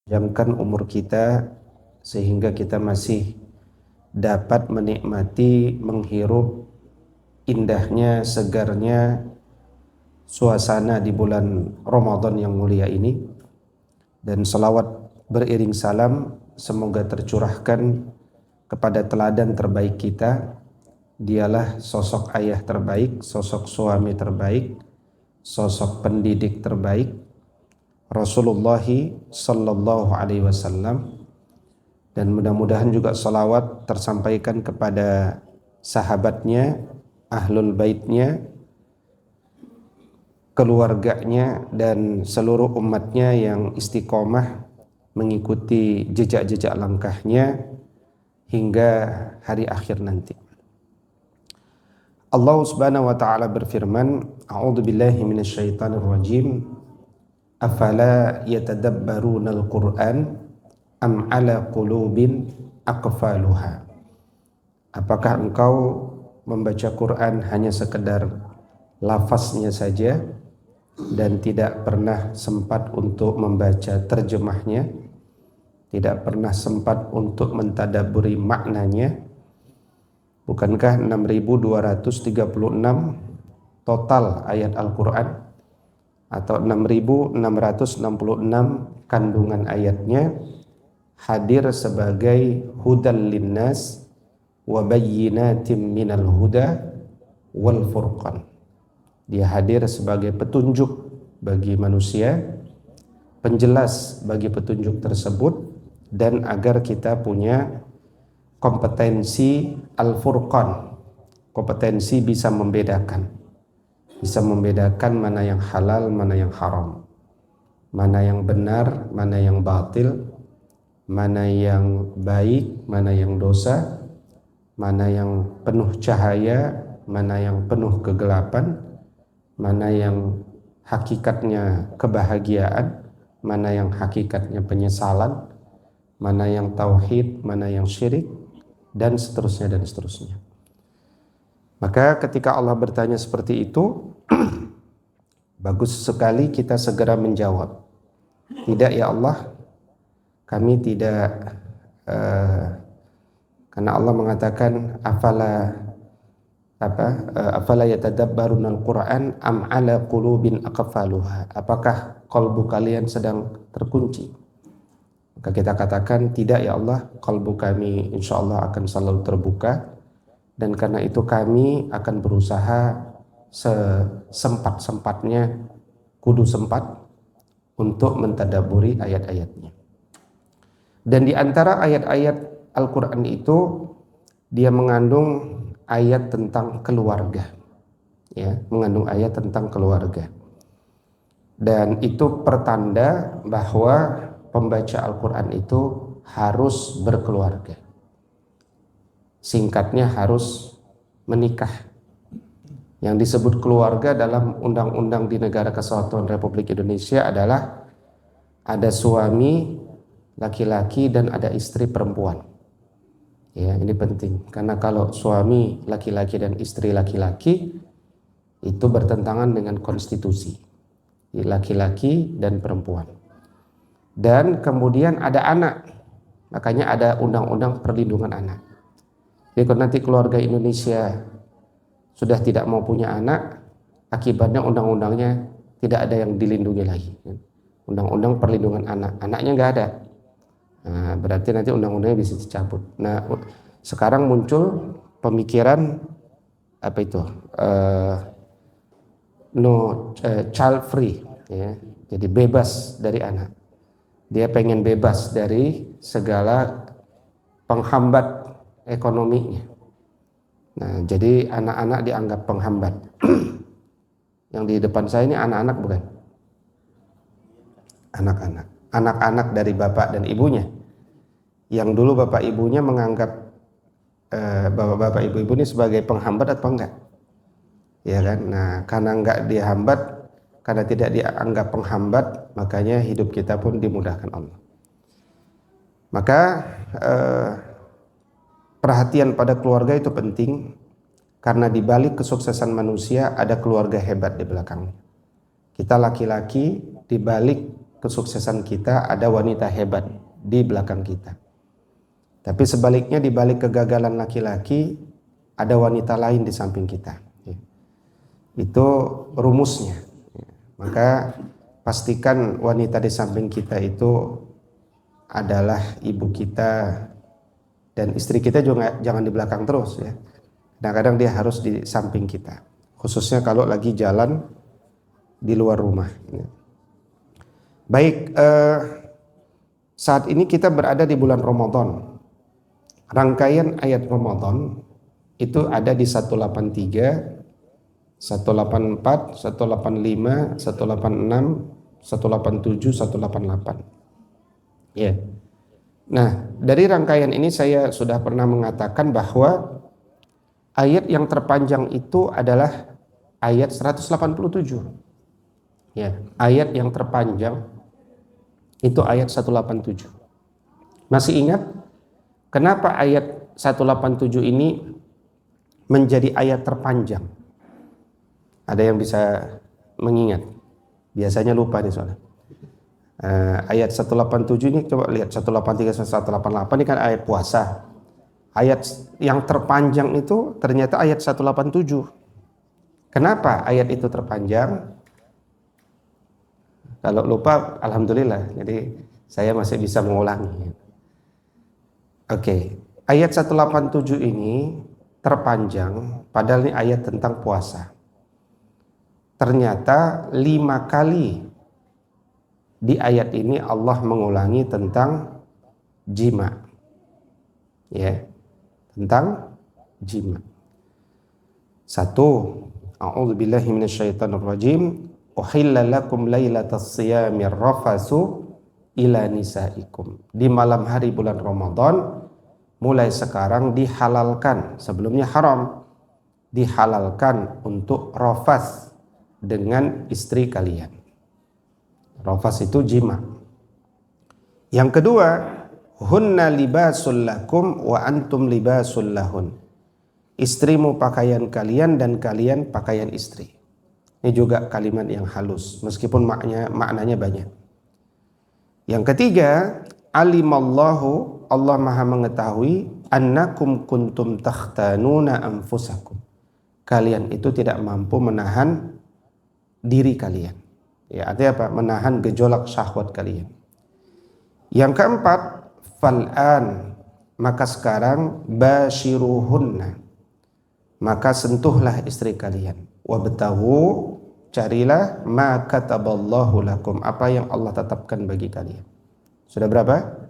Jamkan umur kita sehingga kita masih dapat menikmati, menghirup indahnya, segarnya suasana di bulan Ramadan yang mulia ini. Dan salawat beriring salam semoga tercurahkan kepada teladan terbaik kita. Dialah sosok ayah terbaik, sosok suami terbaik, sosok pendidik terbaik, Rasulullah sallallahu alaihi wasallam. Dan mudah-mudahan juga salawat tersampaikan kepada sahabatnya, ahlul baitnya, keluarganya, dan seluruh umatnya yang istiqomah mengikuti jejak-jejak langkahnya hingga hari akhir nanti. Allah Subhanahu wa taala berfirman, A'udzu billahi minasyaitonir rajim. Afala yatadabbarunal Qur'an am ala qulubin aqfaluha. Apakah engkau membaca Quran hanya sekedar lafaznya saja dan tidak pernah sempat untuk membaca terjemahnya, tidak pernah sempat untuk mentadabburi maknanya? Bukankah 6.236 total ayat Al-Quran atau 6.666 kandungan ayatnya hadir sebagai hudal linnas wa bayyinatim minal huda wal furqan. Dia hadir sebagai petunjuk bagi manusia, penjelas bagi petunjuk tersebut, dan agar kita punya kompetensi al-furqan, kompetensi bisa membedakan mana yang halal, mana yang haram, mana yang benar, mana yang batil, mana yang baik, mana yang dosa, mana yang penuh cahaya, mana yang penuh kegelapan, mana yang hakikatnya kebahagiaan, mana yang hakikatnya penyesalan, mana yang tauhid, mana yang syirik, dan seterusnya dan seterusnya. Maka ketika Allah bertanya seperti itu, bagus sekali kita segera menjawab, tidak ya Allah, kami tidak, karena Allah mengatakan afala yatadabbarunal Qur'an am ala qulubin aqfaluha. Apakah kalbu kalian sedang terkunci? Maka kita katakan, tidak ya Allah, kalbu kami insya Allah akan selalu terbuka, dan karena itu kami akan berusaha sesempat-sempatnya, kudu sempat untuk mentadaburi ayat-ayatnya. Dan di antara ayat-ayat Al-Quran itu, dia mengandung ayat tentang keluarga, ya, mengandung ayat tentang keluarga. Dan itu pertanda bahwa pembaca Al-Quran itu harus berkeluarga. Singkatnya harus menikah. Yang disebut keluarga dalam undang-undang di Negara Kesatuan Republik Indonesia adalah ada suami laki-laki dan ada istri perempuan. Ya, ini penting karena kalau suami laki-laki dan istri laki-laki itu bertentangan dengan konstitusi, laki-laki dan perempuan. Dan kemudian ada anak, makanya ada undang-undang perlindungan anak. Jadi kalau nanti keluarga Indonesia sudah tidak mau punya anak, akibatnya undang-undangnya tidak ada yang dilindungi lagi. Undang-undang perlindungan anak, anaknya nggak ada. Nah, berarti nanti undang-undangnya bisa dicabut. Nah, sekarang muncul pemikiran apa itu? Child free, ya. Jadi bebas dari anak. Dia pengen bebas dari segala penghambat ekonominya. Nah, jadi anak-anak dianggap penghambat. Yang di depan saya ini anak-anak bukan? Anak-anak. Anak-anak dari bapak dan ibunya. Yang dulu bapak ibunya menganggap bapak ibu ini sebagai penghambat atau enggak? Ya kan? Nah, karena enggak dihambat, karena tidak dianggap penghambat, makanya hidup kita pun dimudahkan Allah. Maka perhatian pada keluarga itu penting, karena di balik kesuksesan manusia ada keluarga hebat di belakangnya. Kita laki-laki di balik kesuksesan kita ada wanita hebat di belakang kita. Tapi sebaliknya di balik kegagalan laki-laki ada wanita lain di samping kita. Itu rumusnya. Maka pastikan wanita di samping kita itu adalah ibu kita, dan istri kita juga jangan di belakang terus ya. Kadang-kadang dia harus di samping kita, khususnya kalau lagi jalan di luar rumah. Baik, saat ini kita berada di bulan Ramadan. Rangkaian ayat Ramadan itu ada di 183, 184, 185, 186, 187, 188. Ya. Nah, dari rangkaian ini saya sudah pernah mengatakan bahwa ayat yang terpanjang itu adalah ayat 187. Ya, ayat yang terpanjang itu ayat 187. Masih ingat kenapa ayat 187 ini menjadi ayat terpanjang? Ada yang bisa mengingat? Biasanya lupa nih soalnya. Ayat 187 ini coba lihat 183 sampai 188 ini kan ayat puasa. Ayat yang terpanjang itu ternyata ayat 187. Kenapa ayat itu terpanjang? Kalau lupa alhamdulillah. Jadi saya masih bisa mengulangi. Oke, ayat 187 ini terpanjang padahal ini ayat tentang puasa. Ternyata 5 kali di ayat ini Allah mengulangi tentang jima. Ya, tentang jima. 1. A'udzubillahi minasyaitonirrajim. Uhilla lakum lailatas siyamir rafasu ila nisaikum. Di malam hari bulan Ramadan mulai sekarang dihalalkan, sebelumnya haram, dihalalkan untuk rafas dengan istri kalian. Rafas itu jima. Yang kedua, hunna libasul lakum wa antum libasul lahun. Istrimu pakaian kalian dan kalian pakaian istri. Ini juga kalimat yang halus meskipun maknanya banyak. Yang ketiga, alimallahu, Allah Maha mengetahui, annakum kuntum takhtanuna anfusakum. Kalian itu tidak mampu menahan diri kalian. Ya, artinya apa? Menahan gejolak syahwat kalian. Yang keempat, fal'an, maka sekarang bashiruhunna, maka sentuhlah istri kalian. Wabtaghu, carilah ma kataballahu lakum, apa yang Allah tetapkan bagi kalian. Sudah berapa?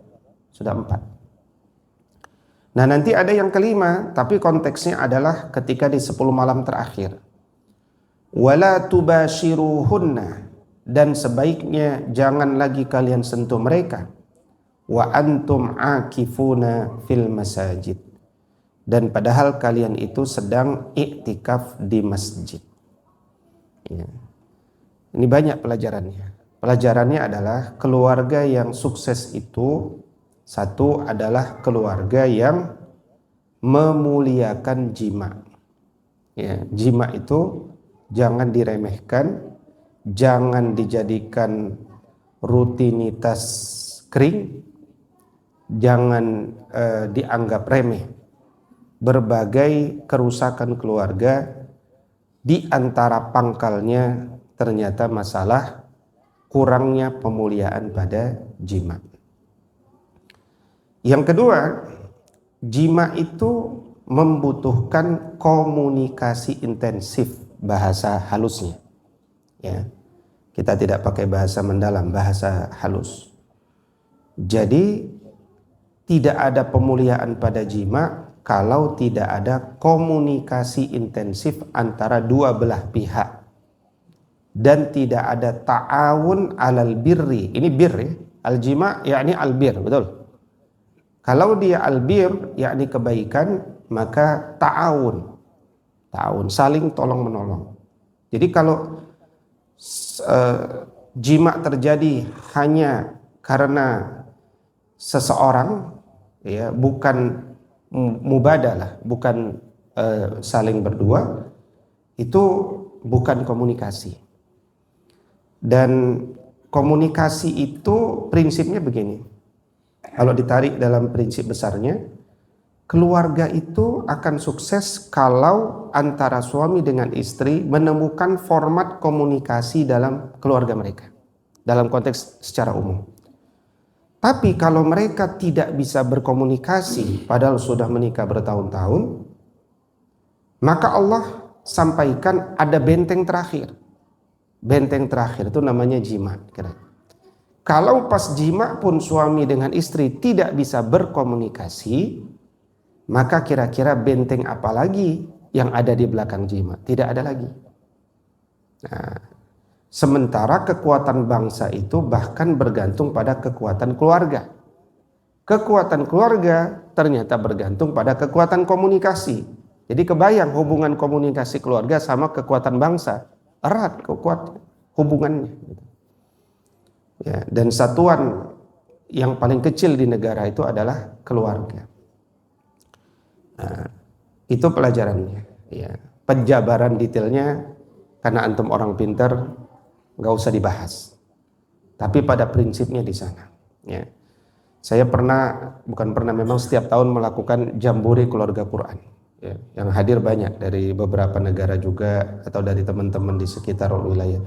Sudah 4. Nah, nanti ada yang kelima, tapi konteksnya adalah ketika di 10 malam terakhir. Wala tubashiruhunna, dan sebaiknya jangan lagi kalian sentuh mereka. Wa antum akifuna fil masajid, dan padahal kalian itu sedang iktikaf di masjid. Ya. Ini banyak pelajarannya. Pelajarannya adalah keluarga yang sukses itu, satu adalah keluarga yang memuliakan jima. Ya, jima itu jangan diremehkan, jangan dijadikan rutinitas kering, jangan dianggap remeh. Berbagai kerusakan keluarga di antara pangkalnya ternyata masalah kurangnya pemuliaan pada jima. Yang kedua, jima itu membutuhkan komunikasi intensif, bahasa halusnya. Ya, kita tidak pakai bahasa mendalam, bahasa halus. Jadi tidak ada pemuliaan pada jima kalau tidak ada komunikasi intensif antara dua belah pihak, dan tidak ada ta'awun alal birri. Ini bir ya, al-jima yakni al-bir, betul. Kalau dia al-bir yakni kebaikan, maka ta'awun, saling tolong menolong. Jadi kalau jima terjadi hanya karena seseorang, ya, bukan mubadalah, bukan saling berdua, itu bukan komunikasi. Dan komunikasi itu prinsipnya begini. Kalau ditarik dalam prinsip besarnya, keluarga itu akan sukses kalau antara suami dengan istri menemukan format komunikasi dalam keluarga mereka, dalam konteks secara umum. Tapi kalau mereka tidak bisa berkomunikasi padahal sudah menikah bertahun-tahun, maka Allah sampaikan ada benteng terakhir. Benteng terakhir itu namanya jima. Kalau pas jima pun suami dengan istri tidak bisa berkomunikasi, maka kira-kira benteng apa lagi yang ada di belakang jima? Tidak ada lagi. Nah, sementara kekuatan bangsa itu bahkan bergantung pada kekuatan keluarga. Kekuatan keluarga ternyata bergantung pada kekuatan komunikasi. Jadi kebayang hubungan komunikasi keluarga sama kekuatan bangsa. Erat, kuat hubungannya. Ya, dan satuan yang paling kecil di negara itu adalah keluarga. Nah, itu pelajarannya. Ya, penjabaran detailnya karena antum orang pintar nggak usah dibahas. Tapi pada prinsipnya di sana. Ya, saya memang setiap tahun melakukan jambore keluarga Quran. Ya, yang hadir banyak dari beberapa negara juga atau dari teman-teman di sekitar wilayah.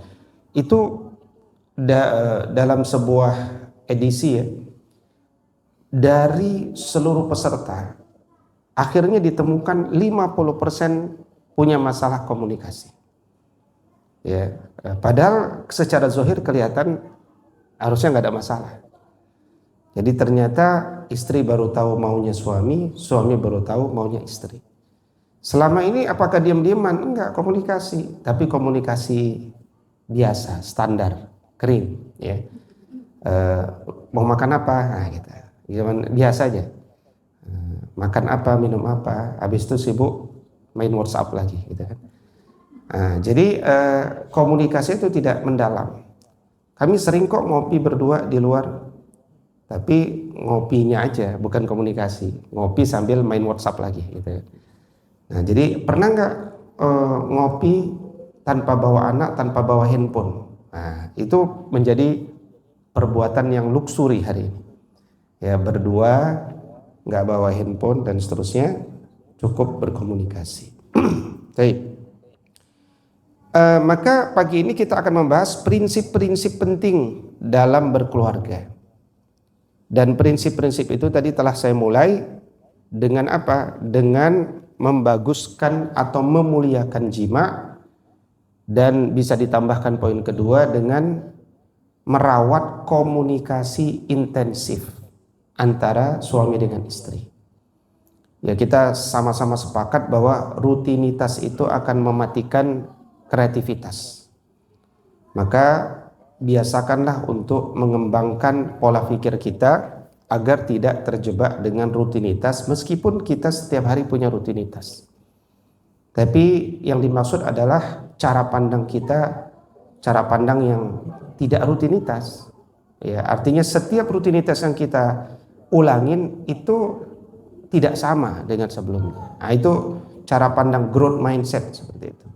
Itu dalam sebuah edisi ya, dari seluruh peserta akhirnya ditemukan 50% punya masalah komunikasi. Ya, padahal secara zahir kelihatan harusnya nggak ada masalah. Jadi ternyata istri baru tahu maunya suami, suami baru tahu maunya istri. Selama ini apakah diam-diaman? Enggak, komunikasi, tapi komunikasi biasa, standar, kering, ya. Mau makan apa? Nah, gitu. Biasa aja. Makan apa, minum apa, habis itu sibuk main WhatsApp lagi, gitu kan. Nah, jadi komunikasi itu tidak mendalam. Kami sering kok ngopi berdua di luar, tapi ngopinya aja, bukan komunikasi. Ngopi sambil main WhatsApp lagi, gitu. Nah, jadi pernah nggak ngopi tanpa bawa anak, tanpa bawa handphone? Nah, itu menjadi perbuatan yang luksuri hari ini. Ya, berdua, nggak bawa handphone dan seterusnya, cukup berkomunikasi. Baik. Maka pagi ini kita akan membahas prinsip-prinsip penting dalam berkeluarga. Dan prinsip-prinsip itu tadi telah saya mulai dengan apa? Dengan membaguskan atau memuliakan jima, dan bisa ditambahkan poin kedua dengan merawat komunikasi intensif antara suami dengan istri. Ya, kita sama-sama sepakat bahwa rutinitas itu akan mematikan kreativitas. Maka biasakanlah untuk mengembangkan pola pikir kita agar tidak terjebak dengan rutinitas, meskipun kita setiap hari punya rutinitas. Tapi yang dimaksud adalah cara pandang kita, cara pandang yang tidak rutinitas. Ya, artinya setiap rutinitas yang kita ulangin itu tidak sama dengan sebelumnya. Nah, itu cara pandang growth mindset seperti itu.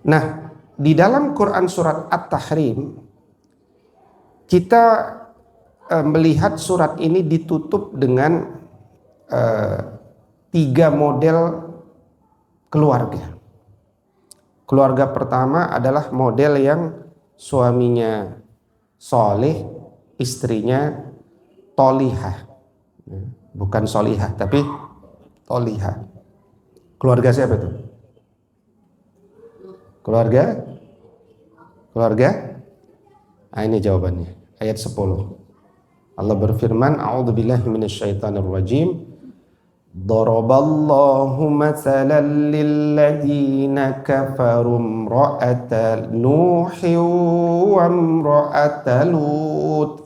Nah, di dalam Quran surat At-Tahrim kita melihat surat ini ditutup dengan 3 model keluarga. Keluarga pertama adalah model yang suaminya soleh, istrinya tolihah. Bukan solihah, tapi tolihah. Keluarga siapa itu? Keluarga? Nah, ini jawabannya. Ayat 10. Allah berfirman, A'udzubillahi minasyaitonirrajim. Daraballahu mathalan lilladzina kafaru imra'ata Nuhin wa imra'ata Lut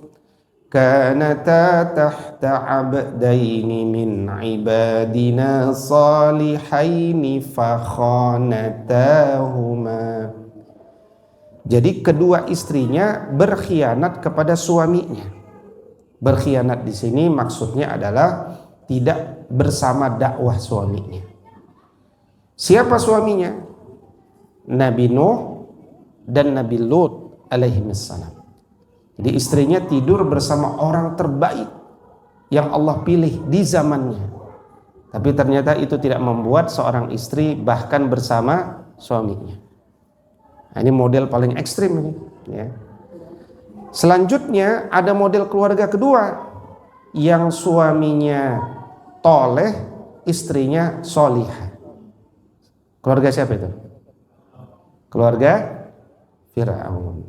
kanata tahta 'abdaini min 'ibadina salihaini fakhanatahuma. Jadi kedua istrinya berkhianat kepada suaminya. Berkhianat di sini maksudnya adalah tidak bersama dakwah suaminya. Siapa suaminya? Nabi Nuh dan Nabi Lut alaihissalam. Jadi istrinya tidur bersama orang terbaik yang Allah pilih di zamannya. Tapi ternyata itu tidak membuat seorang istri bahkan bersama suaminya. Nah, ini model paling ekstrim ini, ya. Selanjutnya ada model keluarga kedua yang suaminya toleh, istrinya solihah. Keluarga siapa itu? Keluarga Fir'aun.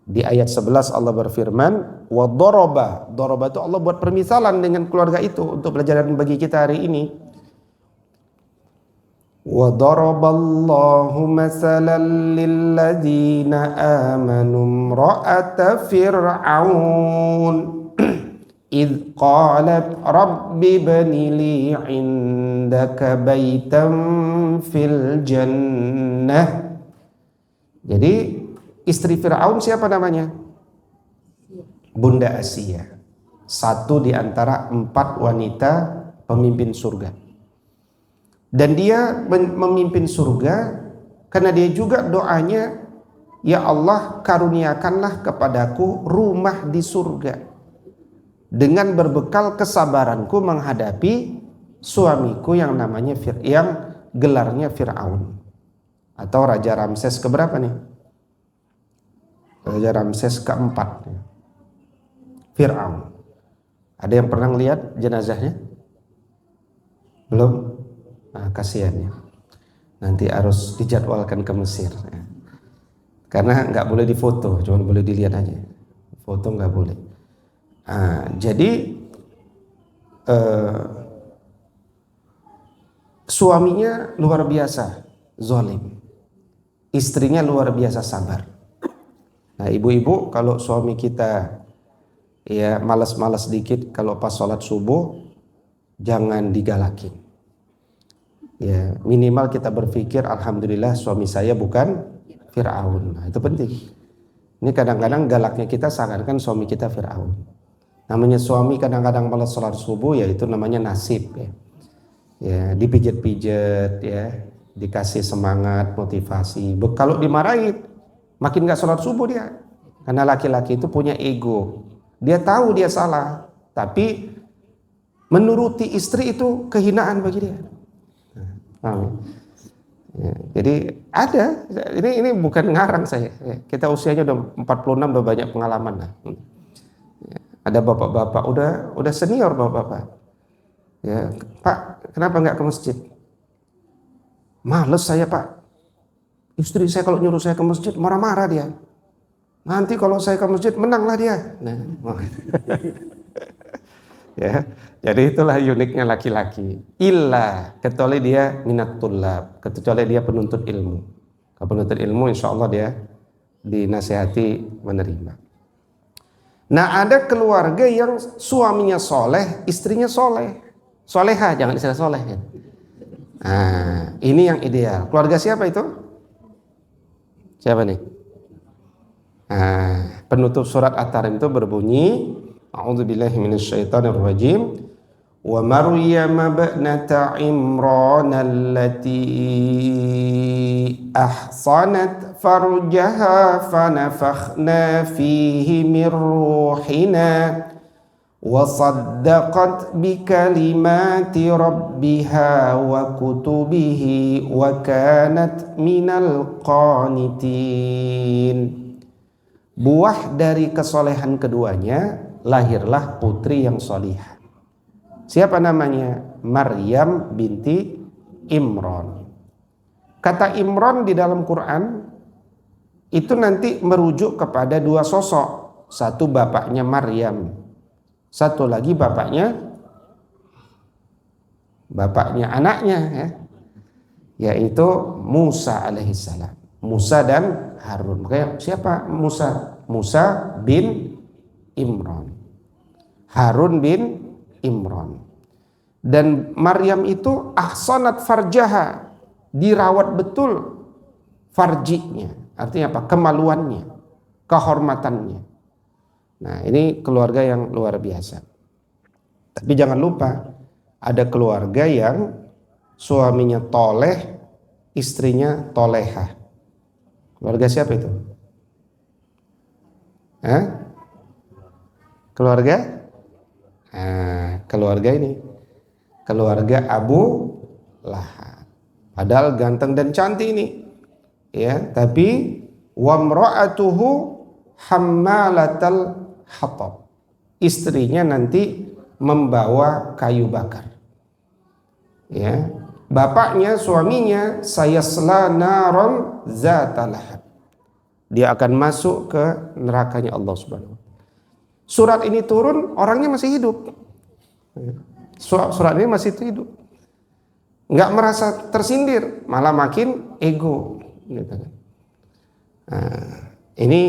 Di ayat 11 Allah berfirman, wa doroba. Doroba itu Allah buat permisalan dengan keluarga itu untuk pelajaran bagi kita hari ini. Wa daraballahu masalan lilladzina amanu imra'ata fir'aun idh qalat rabbi bani li 'indaka baitan fil jannah. Jadi istri Fir'aun siapa namanya? Bunda Asia. Satu di antara 4 wanita pemimpin surga. Dan dia memimpin surga karena dia juga doanya, ya Allah karuniakanlah kepadaku rumah di surga dengan berbekal kesabaranku menghadapi suamiku yang namanya yang gelarnya Fir'aun atau Raja Ramses keberapa nih? Raja Ramses keempat, Fir'aun. Ada yang pernah lihat jenazahnya? Belum? Nah, kasihannya. Nanti harus dijadwalkan ke Mesir. Karena nggak boleh difoto, cuma boleh dilihat aja. Foto nggak boleh. Jadi suaminya luar biasa zalim, istrinya luar biasa sabar. Nah, ibu-ibu kalau suami kita ya malas-malas dikit kalau pas sholat subuh, jangan digalakin. Ya, minimal kita berpikir alhamdulillah suami saya bukan Fir'aun. Nah, itu penting. Ini kadang-kadang galaknya kita seakan-akan suami kita Fir'aun. Namanya suami kadang-kadang malas sholat subuh, ya itu namanya nasib, ya. Ya, dipijat-pijat, ya, dikasih semangat, motivasi. Kalau dimarahin makin gak sholat subuh dia. Karena laki-laki itu punya ego. Dia tahu dia salah, tapi menuruti istri itu kehinaan bagi dia. Ya, jadi ada, ini bukan ngarang saya. Kita usianya udah 46, udah banyak pengalaman lah. Ya, ada bapak-bapak udah senior bapak-bapak. Ya, Pak, kenapa nggak ke masjid? Males saya, Pak. Istri saya kalau nyuruh saya ke masjid marah-marah dia. Nanti kalau saya ke masjid menanglah dia. Nah, ya, jadi itulah uniknya laki-laki. Illa, kecuali dia minat tulab, kecuali dia penuntut ilmu. Kalau penuntut ilmu, insya Allah dia dinasihati menerima. Nah, ada keluarga yang suaminya soleh, istrinya soleh, soleha, jangan istilah soleh. Ya. Nah, ini yang ideal. Keluarga siapa itu? Siapa nih? Nah, penutup surat At-Tahrim itu berbunyi, a'udzubillahi minasyaitonirrajim. Wa Maryam ibnata Imran allati ahsanat farjaha fanafakhna fihi min ruhina wa saddaqat bikalimati rabbiha wa kutubihi wa kanat minal qanitin. Buah dari kesolehan keduanya lahirlah putri yang solihah. Siapa namanya? Maryam binti Imran. Kata Imran di dalam Quran itu nanti merujuk kepada 2 sosok. Satu bapaknya Maryam, satu lagi bapaknya anaknya, ya, yaitu Musa alaihissalam. Musa dan Harun. Makanya siapa Musa? Musa bin Imran, Harun bin Imran. Dan Maryam itu ahsanat farjaha, dirawat betul farjinya. Artinya apa? Kemaluannya, kehormatannya. Nah, ini keluarga yang luar biasa. Tapi jangan lupa, ada keluarga yang suaminya toleh, istrinya toleha. Keluarga siapa itu? Hah? Keluarga? Keluarga ini, keluarga Abu Lahab. Padahal ganteng dan cantik ini, ya. Tapi wamra'atuhu hammalatal hatab. Istrinya nanti membawa kayu bakar. Ya. Bapaknya, suaminya, sayasla naron zatalahab. Dia akan masuk ke nerakanya Allah Subhanahu wa ta'ala. Surat ini turun, orangnya masih hidup. Surat ini masih hidup. Nggak merasa tersindir, malah makin ego. Ini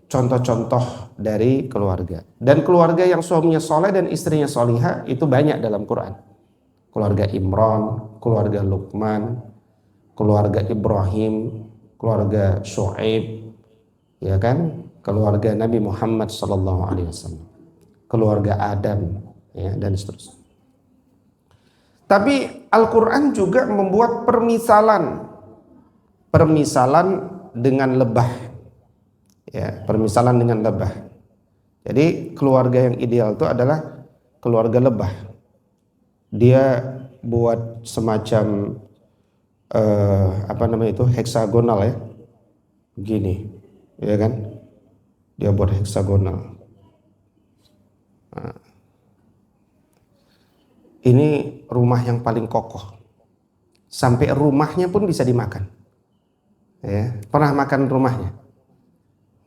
contoh-contoh dari keluarga. Dan keluarga yang suaminya soleh dan istrinya solihah itu banyak dalam Quran. Keluarga Imran, keluarga Luqman, keluarga Ibrahim, keluarga Syuaib, ya kan? Keluarga Nabi Muhammad SAW, keluarga Adam, ya, dan seterusnya. Tapi Al-Quran juga membuat permisalan dengan lebah, ya, permisalan dengan lebah. Jadi keluarga yang ideal itu adalah keluarga lebah. Dia buat semacam heksagonal, ya, begini, ya kan? Dia buat heksagonal. Nah, ini rumah yang paling kokoh. Sampai rumahnya pun bisa dimakan. Ya, pernah makan rumahnya?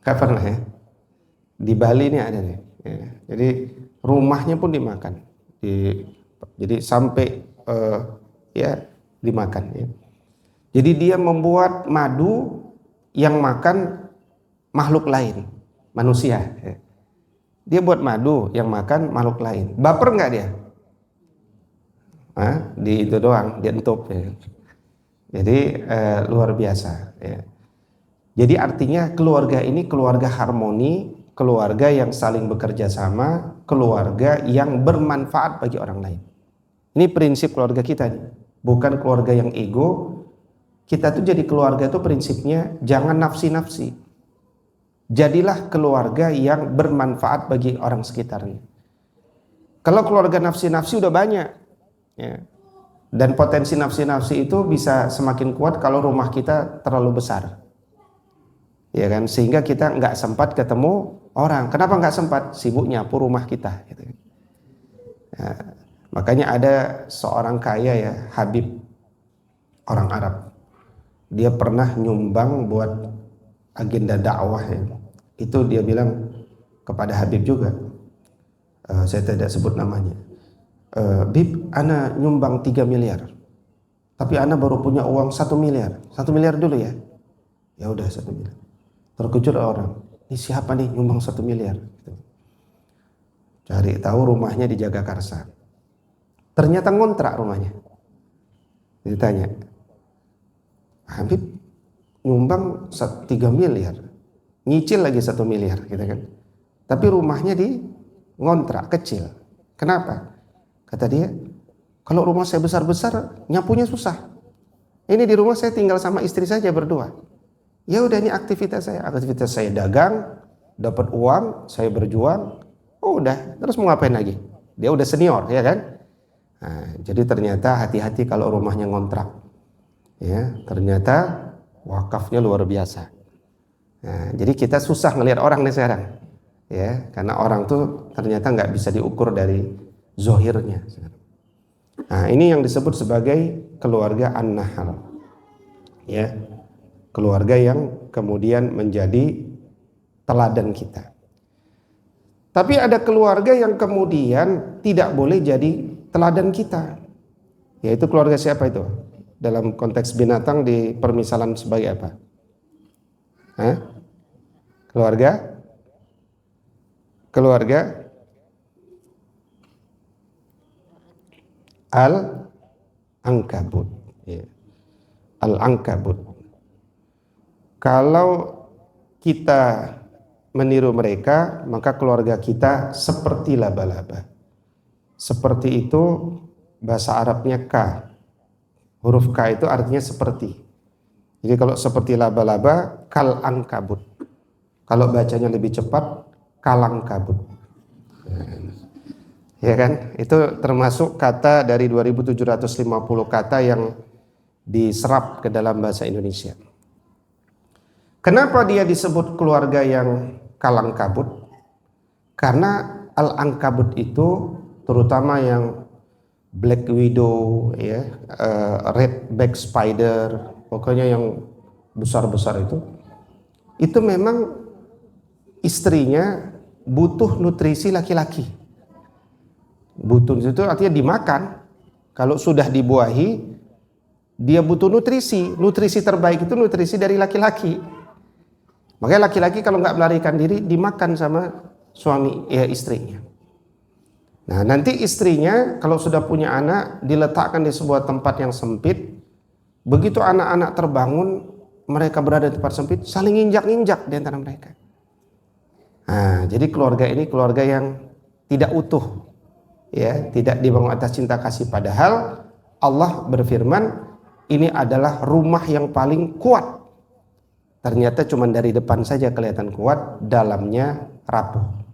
Gak pernah, ya. Di Bali ini ada nih. Ya. Jadi rumahnya pun dimakan. Jadi sampai ya dimakan. Ya. Jadi dia membuat madu yang makan makhluk lain. Manusia, ya. Dia buat madu yang makan makhluk lain. Baper nggak dia? Di itu doang, dia entup, ya. Jadi luar biasa, ya. Jadi artinya keluarga ini keluarga harmoni, keluarga yang saling bekerja sama, keluarga yang bermanfaat bagi orang lain. Ini prinsip keluarga kita nih. Bukan keluarga yang ego. Kita tuh jadi keluarga itu prinsipnya jangan nafsi-nafsi. Jadilah keluarga yang bermanfaat bagi orang sekitarnya. Kalau keluarga nafsi-nafsi udah banyak, ya. Dan potensi nafsi-nafsi itu bisa semakin kuat kalau rumah kita terlalu besar, ya kan? Sehingga kita nggak sempat ketemu orang. Kenapa nggak sempat? Sibuk nyapu rumah kita, gitu. Ya, makanya ada seorang kaya, ya, Habib, orang Arab. Dia pernah nyumbang buat agenda dakwah, ya. Itu dia bilang kepada Habib juga, saya tidak sebut namanya, Bib, ana nyumbang 3 miliar, tapi ana baru punya uang 1 miliar. 1 miliar dulu, ya. Ya udah 1 miliar. Terkejut orang, ini siapa nih nyumbang 1 miliar? Cari tahu rumahnya di Jagakarsa. Ternyata ngontrak rumahnya. Ditanya, Habib nyumbang 3 miliar, nyicil lagi 1 miliar, gitu kan. Tapi rumahnya di ngontrak kecil. Kenapa? Kata dia, kalau rumah saya besar-besar, nyapunya susah. Ini di rumah saya tinggal sama istri saja berdua. Ya udah, ini aktivitas saya dagang, dapat uang, saya berjuang. Oh udah, terus mau ngapain lagi? Dia udah senior, ya kan? Nah, jadi ternyata hati-hati kalau rumahnya ngontrak. Ya, ternyata wakafnya luar biasa. Nah, jadi kita susah ngelihat orang nih sekarang, ya, karena orang tuh ternyata nggak bisa diukur dari zohirnya. Nah, ini yang disebut sebagai keluarga an-nahl, ya, keluarga yang kemudian menjadi teladan kita. Tapi ada keluarga yang kemudian tidak boleh jadi teladan kita, yaitu keluarga siapa itu? Dalam konteks binatang di permisalan sebagai apa? Keluarga Al-Ankabut, ya. Al-Ankabut. Kalau kita meniru mereka, maka keluarga kita seperti laba-laba. Seperti itu bahasa Arabnya ka. Huruf K itu artinya seperti. Jadi kalau seperti laba-laba, kal ankabut. Kalau bacanya lebih cepat, kalang kabut. Ya kan? Itu termasuk kata dari 2750 kata yang diserap ke dalam bahasa Indonesia. Kenapa dia disebut keluarga yang kalang kabut? Karena al-ankabut itu terutama yang black widow, ya, red back spider, pokoknya yang besar-besar itu memang istrinya butuh nutrisi laki-laki. Butuh itu artinya dimakan. Kalau sudah dibuahi, dia butuh nutrisi. Nutrisi terbaik itu nutrisi dari laki-laki. Makanya laki-laki kalau nggak melarikan diri dimakan sama suami, ya istrinya. Nah, nanti istrinya kalau sudah punya anak diletakkan di sebuah tempat yang sempit. Begitu anak-anak terbangun, mereka berada di tempat sempit, saling injak-injak di antara mereka. Nah, jadi keluarga ini keluarga yang tidak utuh, ya, tidak dibangun atas cinta kasih. Padahal Allah berfirman, ini adalah rumah yang paling kuat. Ternyata cuma dari depan saja kelihatan kuat, dalamnya rapuh.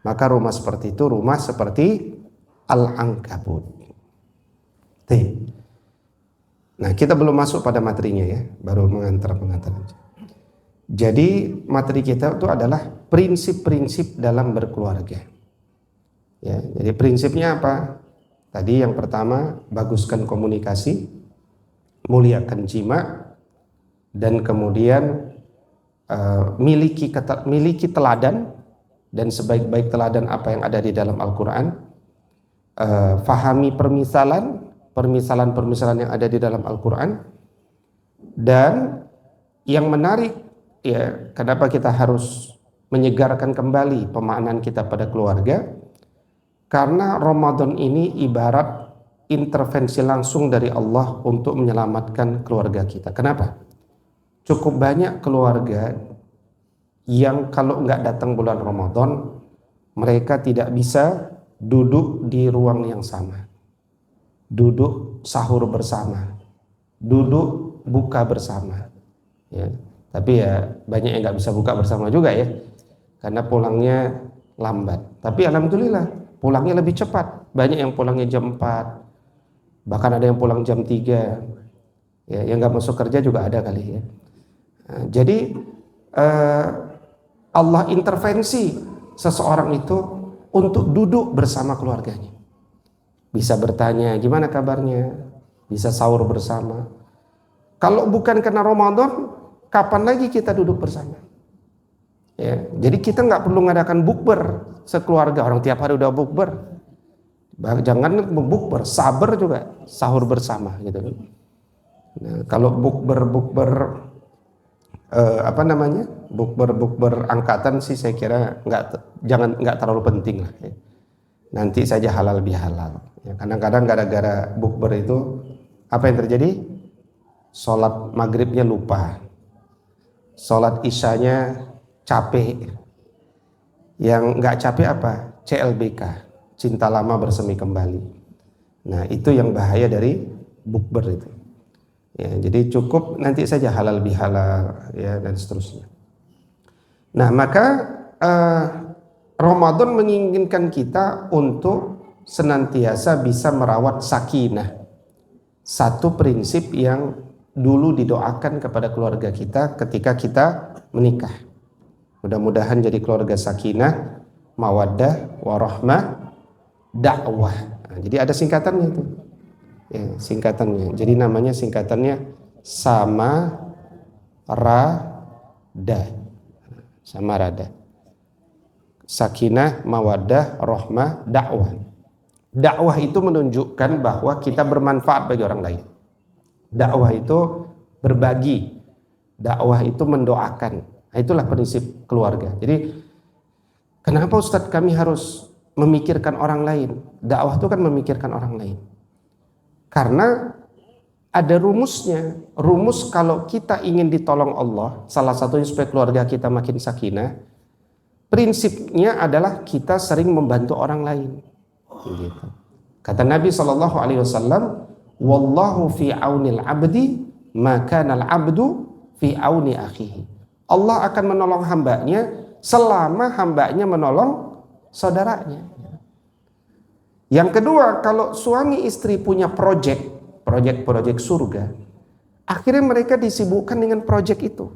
Maka rumah seperti itu rumah seperti al-ankabut. Nah, kita belum masuk pada materinya ya, baru mengantar aja. Jadi materi kita itu adalah prinsip-prinsip dalam berkeluarga. Ya, jadi prinsipnya apa? Tadi yang pertama, baguskan komunikasi, muliakan jima, dan kemudian miliki teladan, dan sebaik-baik teladan apa yang ada di dalam Al-Quran. Fahami permisalan yang ada di dalam Al-Quran. Dan yang menarik, ya, kenapa kita harus menyegarkan kembali pemaknaan kita pada keluarga? Karena Ramadan ini ibarat intervensi langsung dari Allah untuk menyelamatkan keluarga kita. Kenapa? Cukup banyak keluarga yang kalau nggak datang bulan Ramadan, mereka tidak bisa duduk di ruang yang sama, duduk sahur bersama, duduk buka bersama, ya. Tapi ya banyak yang nggak bisa buka bersama juga ya, karena pulangnya lambat. Tapi alhamdulillah pulangnya lebih cepat. Banyak yang pulangnya jam 4, bahkan ada yang pulang jam 3, ya, yang nggak masuk kerja juga ada kali ya. Nah, jadi Allah intervensi seseorang itu untuk duduk bersama keluarganya. Bisa bertanya, gimana kabarnya? Bisa sahur bersama. Kalau bukan karena Ramadan, kapan lagi kita duduk bersama? Ya, jadi kita nggak perlu mengadakan bukber sekeluarga. Orang tiap hari udah bukber. Jangan bukber, sabar juga sahur bersama gitu. Nah, kalau bukber bukber angkatan sih saya kira nggak terlalu penting lah ya. Nanti saja halal bihalal ya. Kadang-kadang gara-gara bukber itu apa yang terjadi? Sholat maghribnya lupa, sholat isyanya capek. Yang nggak capek apa? CLBK, cinta lama bersemi kembali. Nah, itu yang bahaya dari bukber itu. Ya, jadi cukup nanti saja halal bihalal ya, dan seterusnya. Nah, maka Ramadan menginginkan kita untuk senantiasa bisa merawat sakinah. Satu prinsip yang dulu didoakan kepada keluarga kita ketika kita menikah. Mudah-mudahan jadi keluarga sakinah, mawaddah, warahmah, dakwah. Nah, jadi ada singkatannya itu. Ya, singkatannya. Jadi namanya singkatannya Samarada. Sakinah, mawaddah, rahmah, dakwah. Dakwah itu menunjukkan bahwa kita bermanfaat bagi orang lain. Dakwah itu berbagi. Dakwah itu mendoakan. Nah, itulah prinsip keluarga. Jadi kenapa Ustadz kami harus memikirkan orang lain? Dakwah itu kan memikirkan orang lain. Karena ada rumusnya. Rumus kalau kita ingin ditolong Allah, salah satunya supaya keluarga kita makin sakinah, prinsipnya adalah kita sering membantu orang lain. Gitu. Kata Nabi SAW, wallahu fi aunil abdi maka nal abdu fi auni akhihi. Allah akan menolong hambanya selama hambanya menolong saudaranya. Yang kedua, kalau suami istri punya proyek surga, akhirnya mereka disibukkan dengan proyek itu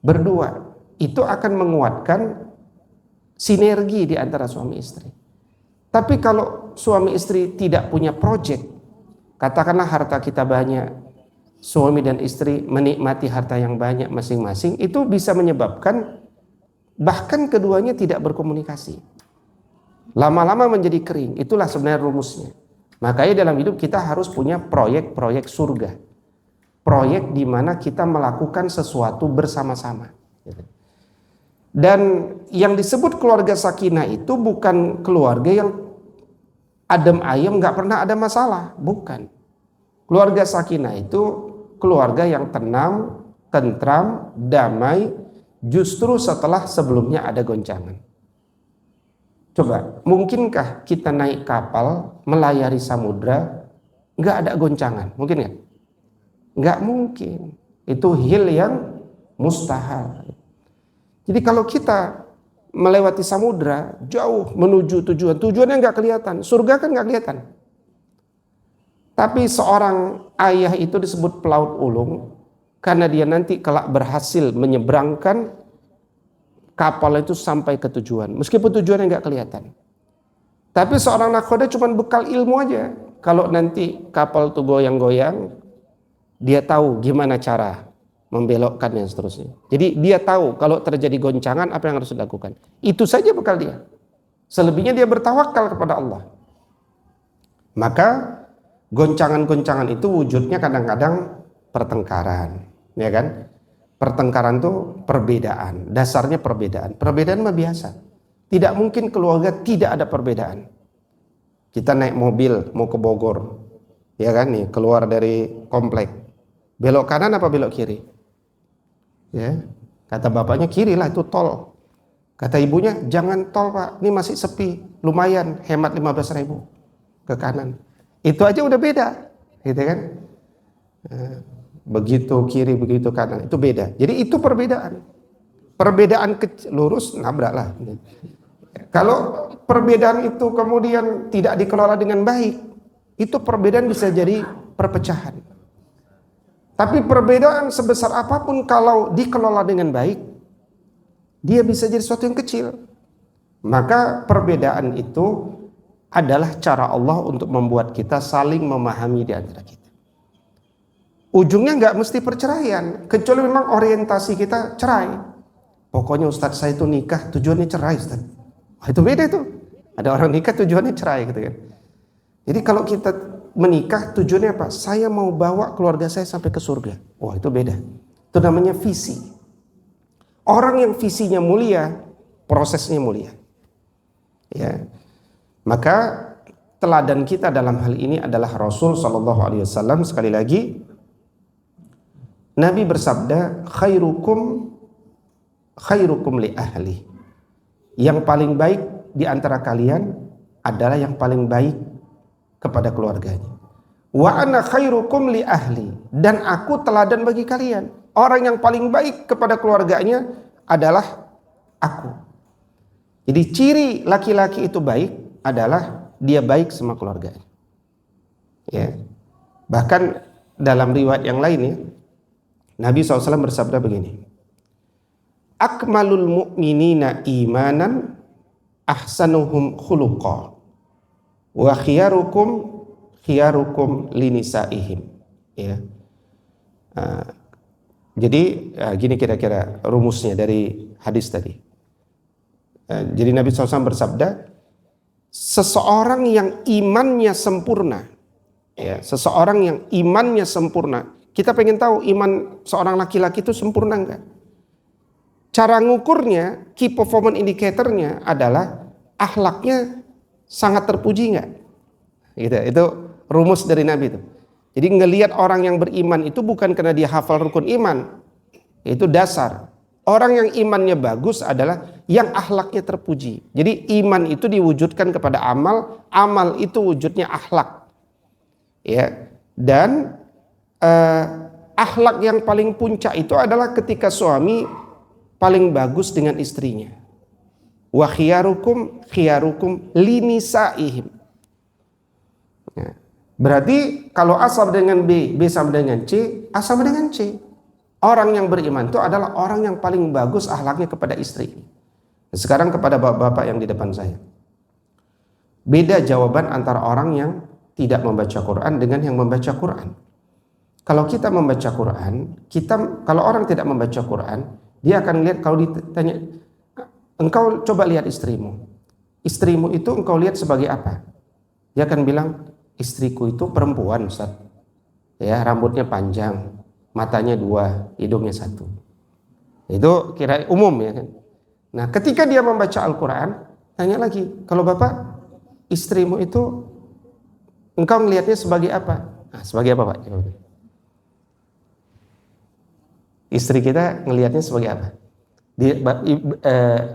berdua. Itu akan menguatkan sinergi di antara suami istri. Tapi kalau suami istri tidak punya proyek, katakanlah harta kita banyak, suami dan istri menikmati harta yang banyak masing-masing, itu bisa menyebabkan bahkan keduanya tidak berkomunikasi. Lama-lama menjadi kering. Itulah sebenarnya rumusnya. Makanya dalam hidup kita harus punya proyek-proyek surga. Proyek di mana kita melakukan sesuatu bersama-sama. Dan yang disebut keluarga sakinah itu bukan keluarga yang adem ayem gak pernah ada masalah. Bukan. Keluarga sakinah itu keluarga yang tenang, tentram, damai, justru setelah sebelumnya ada goncangan. Coba, mungkinkah kita naik kapal melayari samudra nggak ada goncangan? Mungkin nggak? Nggak mungkin. Itu hil yang mustahil. Jadi kalau kita melewati samudra jauh menuju tujuannya nggak kelihatan, surga kan nggak kelihatan. Tapi seorang ayah itu disebut pelaut ulung karena dia nanti kelak berhasil menyeberangkan kapal itu sampai ke tujuan, meskipun tujuannya nggak kelihatan. Tapi seorang nakhoda cuma bekal ilmu aja. Kalau nanti kapal itu goyang-goyang, dia tahu gimana cara membelokkan dan seterusnya. Jadi dia tahu kalau terjadi goncangan apa yang harus dilakukan. Itu saja bekal dia. Selebihnya dia bertawakal kepada Allah. Maka goncangan-goncangan itu wujudnya kadang-kadang pertengkaran, ya kan? Pertengkaran itu perbedaan, dasarnya perbedaan. Perbedaan mah biasa. Tidak mungkin keluarga tidak ada perbedaan. Kita naik mobil mau ke Bogor, ya kan nih, keluar dari komplek. Belok kanan apa belok kiri? Ya, kata bapaknya kiri lah, itu tol. Kata ibunya jangan tol pak, ini masih sepi, lumayan hemat 15.000 ke kanan. Itu aja udah beda, gitu kan? Begitu kiri, begitu kanan, itu beda. Jadi itu perbedaan. Perbedaan lurus nabrak lah. Kalau perbedaan itu kemudian tidak dikelola dengan baik, itu perbedaan bisa jadi perpecahan. Tapi perbedaan sebesar apapun kalau dikelola dengan baik, dia bisa jadi sesuatu yang kecil. Maka perbedaan itu adalah cara Allah untuk membuat kita saling memahami di antara kita. Ujungnya nggak mesti perceraian, kecuali memang orientasi kita cerai. Pokoknya Ustadz saya itu nikah tujuannya cerai Ustadz. Wah, itu beda itu. Ada orang nikah tujuannya cerai gitu kan. Jadi kalau kita menikah tujuannya apa? Saya mau bawa keluarga saya sampai ke surga. Wah, itu beda. Itu namanya visi. Orang yang visinya mulia, prosesnya mulia. Ya. Maka teladan kita dalam hal ini adalah Rasul Shallallahu Alaihi Wasallam. Sekali lagi, Nabi bersabda, khairukum li ahli. Yang paling baik di antara kalian adalah yang paling baik kepada keluarganya. Wa ana khairukum li ahli. Dan aku teladan bagi kalian. Orang yang paling baik kepada keluarganya adalah aku. Jadi ciri laki-laki itu baik adalah dia baik sama keluarganya. Ya. Bahkan dalam riwayat yang lain ya, Nabi SAW bersabda begini, akmalul mu'minina imanan ahsanuhum khuluqa wa khiyarukum linisaihim. Ya. Jadi gini kira-kira rumusnya dari hadis tadi. Jadi Nabi SAW bersabda, seseorang yang imannya sempurna, ya, seseorang yang imannya sempurna. Kita pengen tahu iman seorang laki-laki itu sempurna enggak? Cara ngukurnya, key performance indicatornya adalah akhlaknya sangat terpuji enggak? Gitu. Itu rumus dari Nabi itu. Jadi ngelihat orang yang beriman itu bukan karena dia hafal rukun iman. Itu dasar. Orang yang imannya bagus adalah yang akhlaknya terpuji. Jadi iman itu diwujudkan kepada amal, amal itu wujudnya akhlak. Ya. Dan akhlak yang paling puncak itu adalah ketika suami paling bagus dengan istrinya. Wa khiyarukum linisaihim. Ya. Berarti kalau A sama dengan B, B sama dengan C, A sama dengan C. Orang yang beriman itu adalah orang yang paling bagus akhlaknya kepada istri. Sekarang kepada bapak-bapak yang di depan saya. Beda jawaban antara orang yang tidak membaca Quran dengan yang membaca Quran. Kalau kita membaca Quran, kalau orang tidak membaca Quran, dia akan lihat, kalau ditanya, engkau coba lihat istrimu. Istrimu itu engkau lihat sebagai apa? Dia akan bilang, istriku itu perempuan, Ustaz. Ya, rambutnya panjang, matanya 2, hidungnya 1. Itu kira umum ya kan. Nah, ketika dia membaca Al-Quran, tanya lagi, kalau bapak, istrimu itu engkau melihatnya sebagai apa? Nah, sebagai apa, Pak? Istri kita ngelihatnya sebagai apa?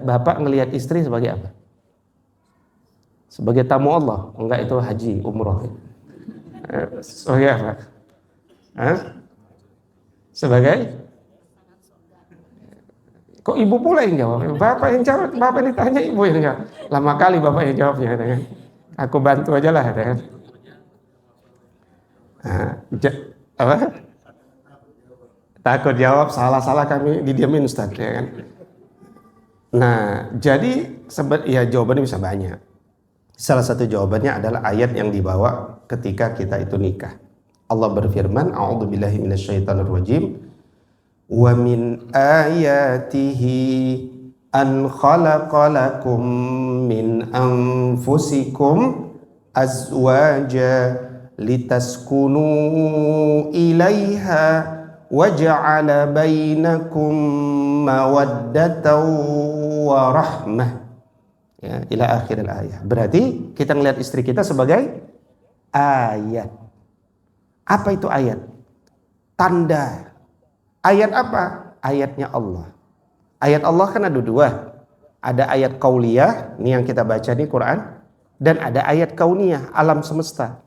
Bapak ngelihat istri sebagai apa? Sebagai tamu Allah? Enggak, itu haji, umroh. Sebagai apa? Sebagai? Kok ibu pula yang jawab? Bapak yang jawab, bapak yang ditanya, ibu yang jawab. Lama kali bapak yang jawabnya. Kan? Aku bantu aja lah. Kan? Apa? Takut jawab, salah-salah kami didiamin Ustaz. Ya kan? Nah, jadi ya jawabannya bisa banyak. Salah satu jawabannya adalah ayat yang dibawa ketika kita itu nikah. Allah berfirman, a'udzubillahi minasyaitonirrajim, wa min ayatihi an khalaqalakum min anfusikum azwaja litaskunu ilaiha wa ja'ala bainakum mawaddatan wa rahmah. Ya, ila akhir ayat. Berarti kita ngelihat istri kita sebagai ayat. Apa itu ayat? Tanda. Ayat apa? Ayatnya Allah. Ayat Allah kan ada 2. Ada ayat qauliyah, ini yang kita baca di Quran, dan ada ayat kauniyah, alam semesta.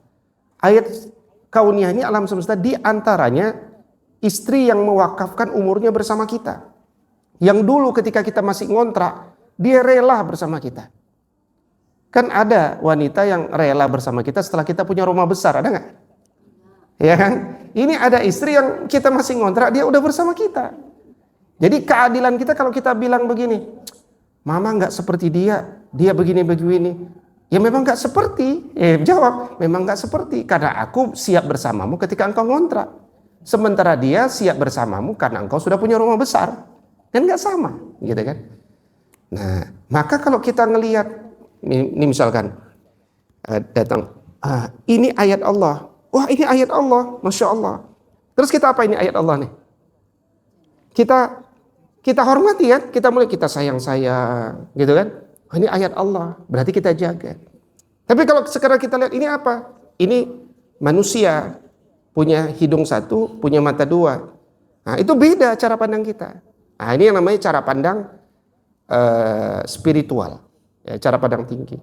Ayat kauniyah ini alam semesta, di antaranya istri yang mewakafkan umurnya bersama kita. Yang dulu ketika kita masih ngontrak, dia rela bersama kita. Kan ada wanita yang rela bersama kita setelah kita punya rumah besar, ada nggak? Ya kan? Ini ada istri yang kita masih ngontrak, dia udah bersama kita. Jadi keadilan kita kalau kita bilang begini, mama nggak seperti dia begini-begini. Ya memang nggak seperti. Jawab, memang nggak seperti. Karena aku siap bersamamu ketika engkau ngontrak. Sementara dia siap bersamamu karena engkau sudah punya rumah besar. Kan nggak sama, gitu kan? Nah, maka kalau kita ngelihat, ini misalkan datang, ini ayat Allah. Wah, ini ayat Allah, Masya Allah. Terus kita apa ini ayat Allah nih? Kita hormati kan? Kita mulai kita sayang-sayang, gitu kan? Oh, ini ayat Allah, berarti kita jaga. Tapi kalau sekarang kita lihat ini apa? Ini manusia punya hidung 1, punya mata 2. Nah, itu beda cara pandang kita. Nah, ini yang namanya cara pandang spiritual, ya, cara pandang tinggi.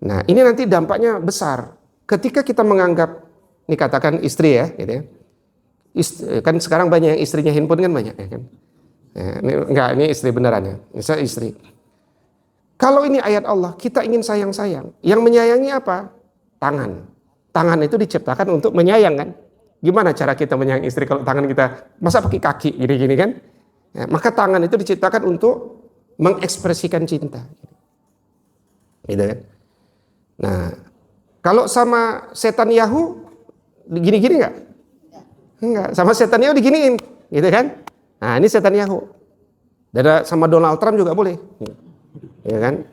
Nah, ini nanti dampaknya besar. Ketika kita menganggap, ini katakan istri ya, gitu ya. Kan sekarang banyak yang istrinya handphone kan banyak ya kan. Ya, ini istri beneran ya. Misalnya istri. Kalau ini ayat Allah, kita ingin sayang-sayang. Yang menyayangi apa? Tangan. Tangan itu diciptakan untuk menyayang kan. Gimana cara kita menyayangi istri kalau tangan kita masa pakai kaki gini-gini kan? Ya, maka tangan itu diciptakan untuk mengekspresikan cinta. Gitu kan? Nah, kalau sama setan Yahoo gini-gini enggak? Enggak, sama setan Yahoo diginiin, gitu kan? Nah, ini setan Yahoo. Dan sama Donald Trump juga boleh. Ya kan?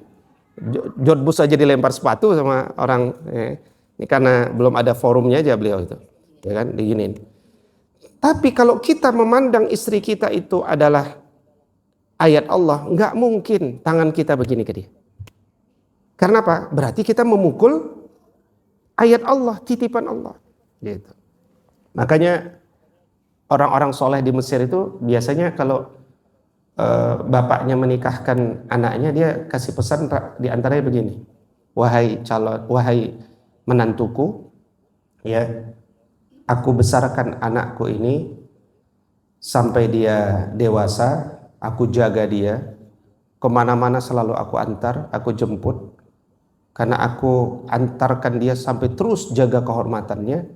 George Bush aja dilempar sepatu sama orang, ini karena belum ada forumnya aja beliau itu. Ya kan? Diginiin. Tapi kalau kita memandang istri kita itu adalah ayat Allah, nggak mungkin tangan kita begini ke dia. Karena apa? Berarti kita memukul ayat Allah, titipan Allah. Gitu. Makanya orang-orang soleh di Mesir itu biasanya kalau bapaknya menikahkan anaknya, dia kasih pesan di antaranya begini. Wahai menantuku, ya, aku besarkan anakku ini sampai dia dewasa, aku jaga dia, kemana-mana selalu aku antar, aku jemput, karena aku antarkan dia sampai terus jaga kehormatannya,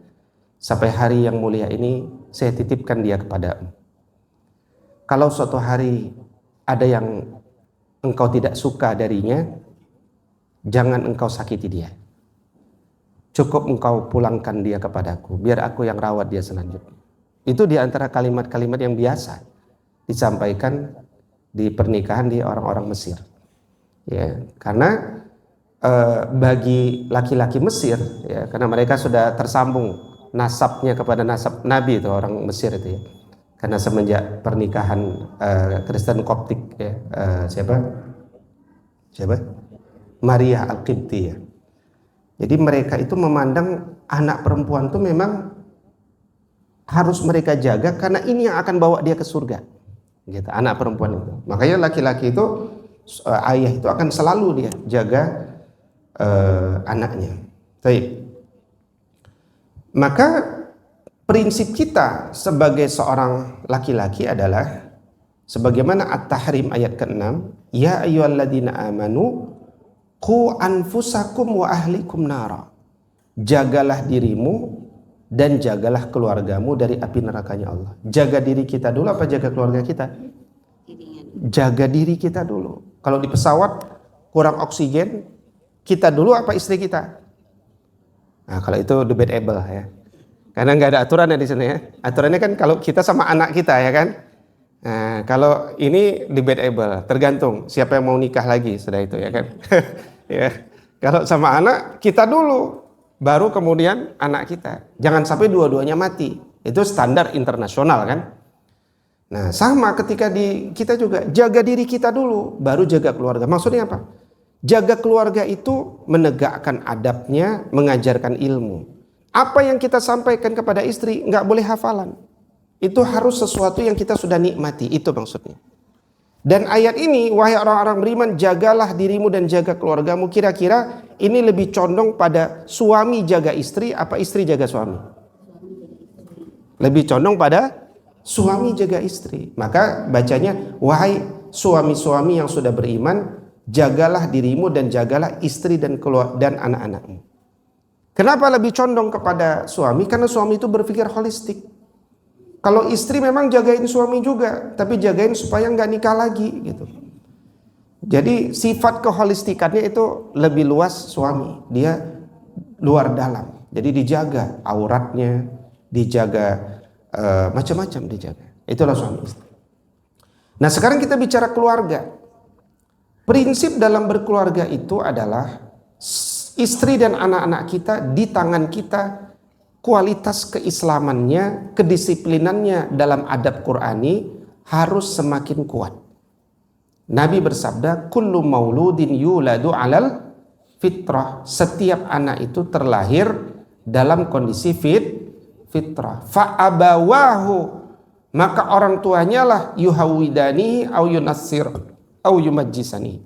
sampai hari yang mulia ini saya titipkan dia kepadamu. Kalau suatu hari ada yang engkau tidak suka darinya, jangan engkau sakiti dia. Cukup engkau pulangkan dia kepadaku, biar aku yang rawat dia selanjutnya. Itu di antara kalimat-kalimat yang biasa disampaikan di pernikahan di orang-orang Mesir. Ya, karena bagi laki-laki Mesir, ya, karena mereka sudah tersambung nasabnya kepada nasab Nabi itu orang Mesir itu ya. Karena semenjak pernikahan Kristen Koptik ya, siapa? Maria Al-Qibtiyah. Jadi mereka itu memandang anak perempuan itu memang harus mereka jaga karena ini yang akan bawa dia ke surga. Gitu, anak perempuan itu. Makanya laki-laki itu ayah itu akan selalu dia jaga anaknya. Baik. Maka prinsip kita sebagai seorang laki-laki adalah sebagaimana At-Tahrim ayat ke-6, ya ayyuhalladzina amanu qu anfusakum wa ahlikum nara. Jagalah dirimu dan jagalah keluargamu dari api nerakanya Allah. Jaga diri kita dulu apa jaga keluarga kita? Jaga diri kita dulu. Kalau di pesawat kurang oksigen, kita dulu apa istri kita? Nah, kalau itu debatable ya. Karena nggak ada aturan di sini ya. Aturannya kan kalau kita sama anak kita ya kan. Nah, kalau ini debatable, tergantung siapa yang mau nikah lagi sudah itu ya kan. Ya. Kalau sama anak kita dulu, baru kemudian anak kita. Jangan sampai dua-duanya mati. Itu standar internasional kan. Nah, sama ketika kita juga jaga diri kita dulu, baru jaga keluarga. Maksudnya apa? Jaga keluarga itu menegakkan adabnya, mengajarkan ilmu. Apa yang kita sampaikan kepada istri nggak boleh hafalan. Itu harus sesuatu yang kita sudah nikmati, itu maksudnya. Dan ayat ini, wahai orang-orang beriman, jagalah dirimu dan jaga keluargamu. Kira-kira ini lebih condong pada suami jaga istri, apa istri jaga suami? Lebih condong pada suami jaga istri. Maka bacanya, wahai suami-suami yang sudah beriman, jagalah dirimu dan jagalah istri dan anak-anakmu. Kenapa lebih condong kepada suami? Karena suami itu berpikir holistik. Kalau istri memang jagain suami juga, tapi jagain supaya nggak nikah lagi gitu. Jadi sifat keholistikannya itu lebih luas suami, dia luar dalam. Jadi dijaga auratnya, dijaga macam-macam dijaga. Itulah suami istri. Nah sekarang kita bicara keluarga. Prinsip dalam berkeluarga itu adalah istri dan anak-anak kita di tangan kita. Kualitas keislamannya, kedisiplinannya dalam adab Qur'ani harus semakin kuat. Nabi bersabda, kullu mauludin yuladu alal fitrah. Setiap anak itu terlahir dalam kondisi fitrah. Fa'abawahu, maka orang tuanya lah yuhawidani au yunassir au yumajjisani,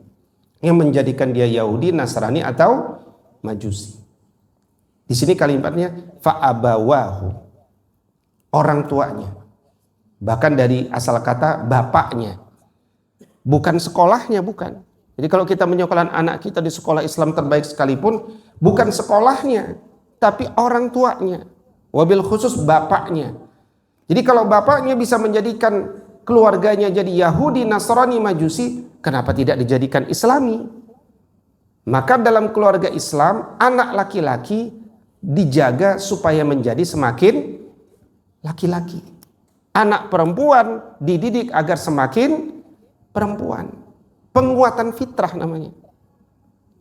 yang menjadikan dia Yahudi, Nasrani atau Majusi. Di sini kalimatnya fa'abawahu, orang tuanya. Bahkan dari asal kata bapaknya. Bukan sekolahnya, bukan. Jadi kalau kita menyekolahkan anak kita di sekolah Islam terbaik sekalipun, bukan sekolahnya, tapi orang tuanya. Wabil khusus bapaknya. Jadi kalau bapaknya bisa menjadikan keluarganya jadi Yahudi, Nasrani, Majusi, kenapa tidak dijadikan Islami? Maka dalam keluarga Islam, anak laki-laki dijaga supaya menjadi semakin laki-laki. Anak perempuan dididik agar semakin perempuan. Penguatan fitrah namanya.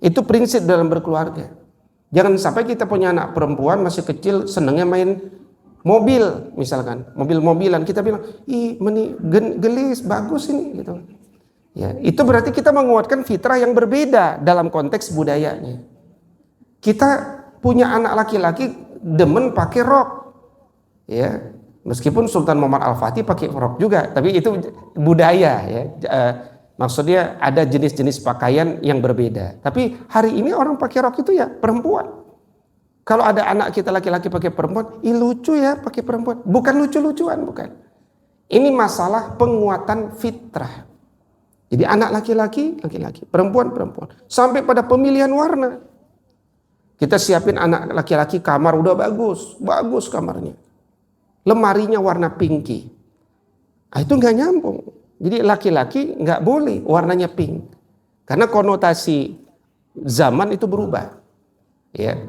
Itu prinsip dalam berkeluarga. Jangan sampai kita punya anak perempuan masih kecil senangnya main mobil misalkan, mobil-mobilan, kita bilang, ih gelis, bagus ini gitu. Ya, itu berarti kita menguatkan fitrah yang berbeda dalam konteks budayanya. Kita punya anak laki-laki demen pakai rok, ya meskipun Sultan Muhammad Al-Fatih pakai rok juga, tapi itu budaya ya. Maksudnya ada jenis-jenis pakaian yang berbeda. Tapi hari ini orang pakai rok itu ya perempuan. Kalau ada anak kita laki-laki pakai perempuan, lucu ya pakai perempuan. Bukan lucu-lucuan, bukan. Ini masalah penguatan fitrah. Jadi anak laki-laki, laki-laki, perempuan, perempuan. Sampai pada pemilihan warna. Kita siapin anak laki-laki kamar udah bagus, bagus kamarnya. Lemarinya warna pinky. Itu nggak nyambung. Jadi laki-laki nggak boleh warnanya pink. Karena konotasi zaman itu berubah. Ya.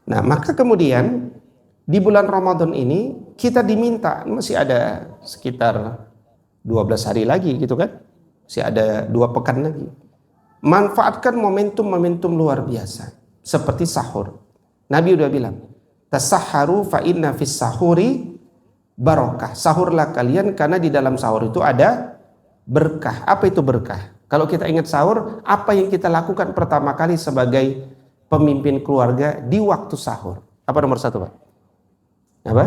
Nah, maka kemudian di bulan Ramadan ini kita diminta, masih ada sekitar 12 hari lagi gitu kan. Masih ada 2 pekan lagi. Manfaatkan momentum-momentum luar biasa. Seperti sahur. Nabi udah bilang, tasahharu fa inna fis sahuri barokah. Sahurlah kalian karena di dalam sahur itu ada berkah. Apa itu berkah? Kalau kita ingat sahur, apa yang kita lakukan pertama kali sebagai pemimpin keluarga di waktu sahur? Apa nomor 1, Pak? Apa?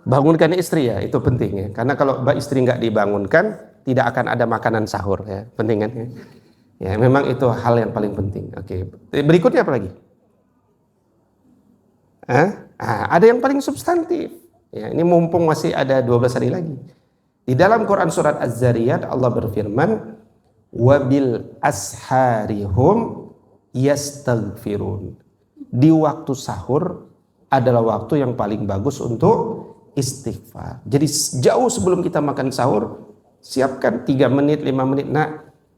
Bangunkan istri ya, itu penting ya. Karena kalau istri nggak dibangunkan, tidak akan ada makanan sahur ya. Penting kan? Ya, memang itu hal yang paling penting. Oke. Berikutnya apa lagi? Ada yang paling substantif. Ya, ini mumpung masih ada 12 hari lagi. Di dalam Quran surat Az-Zariyat Allah berfirman, wabil asharihum yastaghfirun. Di waktu sahur adalah waktu yang paling bagus untuk istighfar. Jadi jauh sebelum kita makan sahur, siapkan 3 menit, 5 menit,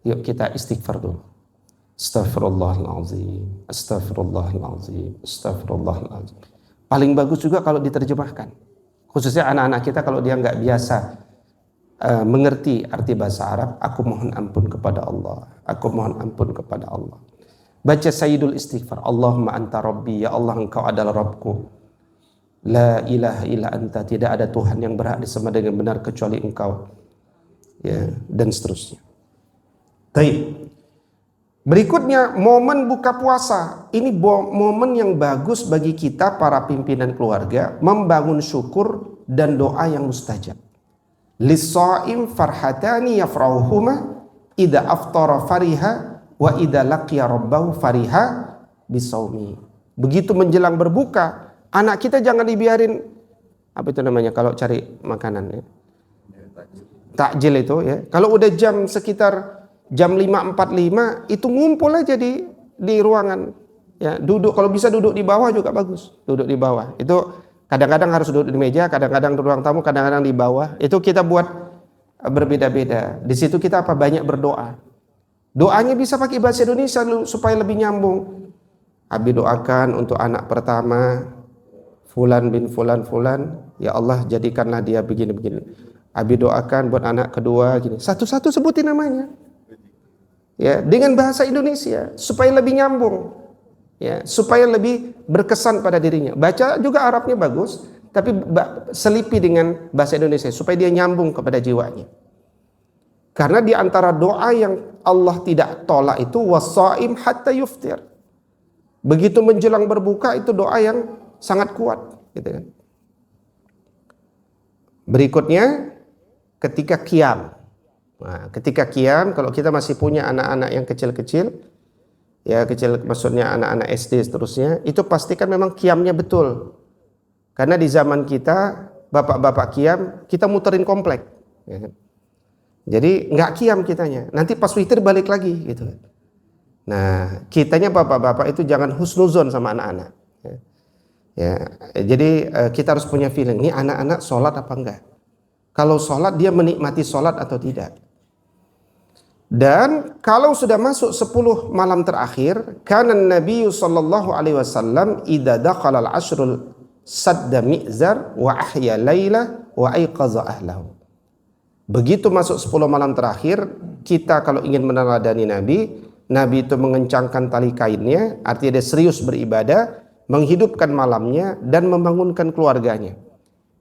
yuk kita istighfar dulu. Astaghfirullahaladzim, astaghfirullahaladzim, astaghfirullahaladzim. Paling bagus juga kalau diterjemahkan. Khususnya anak-anak kita kalau dia nggak biasa mengerti arti bahasa Arab, aku mohon ampun kepada Allah. Aku mohon ampun kepada Allah. Baca Sayyidul Istighfar. Allahumma anta rabbi, ya Allah engkau adalah Rabbku. La ilaha illa anta, tidak ada Tuhan yang berhak disembah dengan benar kecuali engkau. Ya, dan seterusnya. Baik. Berikutnya momen buka puasa. Ini momen yang bagus bagi kita para pimpinan keluarga membangun syukur dan doa yang mustajab. Lis-shaim farhatani yafrahuhuma idza aftara fariha wa idza laqiya rabbahu fariha bisaumi. Begitu menjelang berbuka, anak kita jangan dibiarin apa itu namanya kalau cari makanan ya. Takjil itu ya. Kalau udah jam sekitar jam 5.45 itu ngumpul aja di ruangan ya, duduk, kalau bisa duduk di bawah juga bagus. Duduk di bawah. Itu kadang-kadang harus duduk di meja, kadang-kadang di ruang tamu, kadang-kadang di bawah. Itu kita buat berbeda-beda. Di situ kita banyak berdoa. Doanya bisa pakai bahasa Indonesia supaya lebih nyambung. Abi doakan untuk anak pertama Fulan bin Fulan Fulan, ya Allah jadikanlah dia begini-begini. Abi doakan buat anak kedua gini. Satu-satu sebutin namanya. Ya, dengan bahasa Indonesia supaya lebih nyambung. Ya, supaya lebih berkesan pada dirinya. Baca juga Arabnya bagus, tapi selipi dengan bahasa Indonesia supaya dia nyambung kepada jiwanya. Karena di antara doa yang Allah tidak tolak itu was-shaim hatta yuftir. Begitu menjelang berbuka itu doa yang sangat kuat, gitu kan. Berikutnya ketika qiyam. Nah, ketika qiyam, kalau kita masih punya anak-anak yang kecil-kecil, ya kecil maksudnya anak-anak SD seterusnya, itu pastikan memang qiyamnya betul. Karena di zaman kita, bapak-bapak qiyam, kita muterin komplek. Ya. Jadi nggak qiyam kitanya, nanti pas witir balik lagi gitu. Nah, kitanya bapak-bapak itu jangan husnuzon sama anak-anak. Ya, jadi kita harus punya feeling, ini anak-anak sholat apa enggak? Kalau sholat dia menikmati sholat atau tidak? Dan kalau sudah masuk 10 malam terakhir, kana Nabi sallallahu alaihi wasallam idza dakhala al-ashrul sadda mi'zar wa ahya laila wa aiqaza ahlahu. Begitu masuk 10 malam terakhir, kita kalau ingin meneladani Nabi itu mengencangkan tali kainnya, artinya dia serius beribadah, menghidupkan malamnya dan membangunkan keluarganya.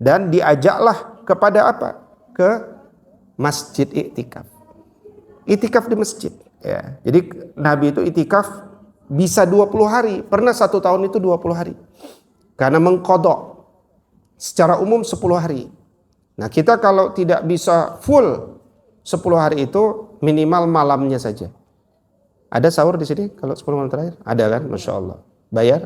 Dan diajaklah kepada apa? Ke masjid iktikaf. Iktikaf di masjid. Ya. Jadi Nabi itu iktikaf bisa 20 hari. Pernah 1 tahun itu 20 hari. Karena mengqadha secara umum 10 hari. Nah kita kalau tidak bisa full 10 hari itu minimal malamnya saja. Ada sahur di sini kalau 10 malam terakhir? Ada kan? Masya Allah. Bayar?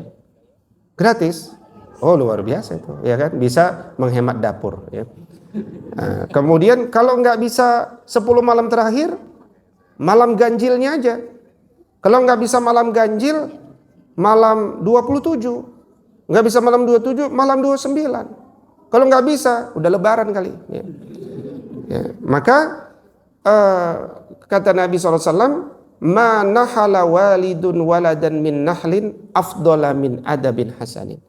Gratis. Oh luar biasa itu. Ya kan? Bisa menghemat dapur. Ya. Nah, kemudian kalau nggak bisa 10 malam terakhir, malam ganjilnya aja. Kalau nggak bisa malam ganjil, malam 27. Nggak bisa malam 27, malam 29. Kalau nggak bisa, udah lebaran kali. Ya. Ya. Maka kata Nabi SAW, ma nahala walidun waladan min nahlin afdola min adabin hasanin.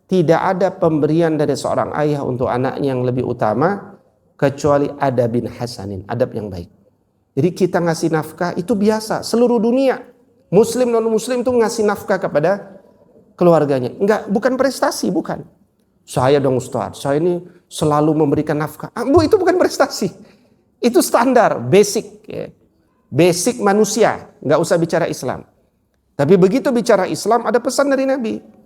Tidak ada pemberian dari seorang ayah untuk anaknya yang lebih utama kecuali adabin hasanin, adab yang baik. Jadi kita ngasih nafkah itu biasa, seluruh dunia, muslim non muslim tuh ngasih nafkah kepada keluarganya. Enggak, bukan prestasi, bukan. Saya dong Ustaz, saya ini selalu memberikan nafkah. Bu, itu bukan prestasi. Itu standar, basic, ya. Basic manusia, nggak usah bicara Islam. Tapi begitu bicara Islam, ada pesan dari Nabi.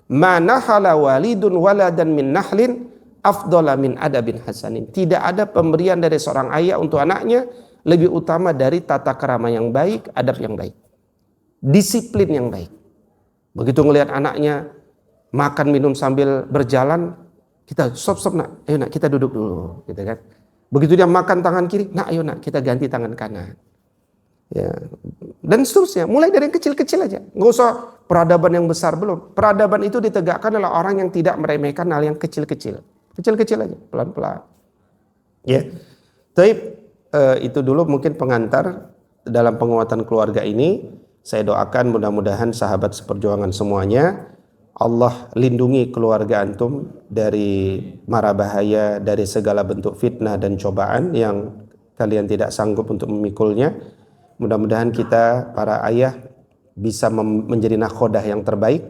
Manahala walidun waladan min nahlin afdola min adabin hasanin. Tidak ada pemberian dari seorang ayah untuk anaknya lebih utama dari tata krama yang baik, adab yang baik, disiplin yang baik. Begitu ngelihat anaknya makan minum sambil berjalan, kita stop nak, ayo nak kita duduk dulu, gitu kan. Begitu dia makan tangan kiri, nak ayo nak kita ganti tangan kanan. Ya. Dan seterusnya, mulai dari yang kecil-kecil aja. Nggak usah peradaban yang besar, belum. Peradaban itu ditegakkan oleh orang yang tidak meremehkan hal yang kecil-kecil. Kecil-kecil aja, pelan-pelan. Ya. Tapi itu dulu mungkin pengantar dalam penguatan keluarga ini. Saya doakan mudah-mudahan sahabat seperjuangan semuanya, Allah lindungi keluarga antum dari mara bahaya, dari segala bentuk fitnah dan cobaan yang kalian tidak sanggup untuk memikulnya. Mudah-mudahan kita para ayah bisa menjadi nakhodah yang terbaik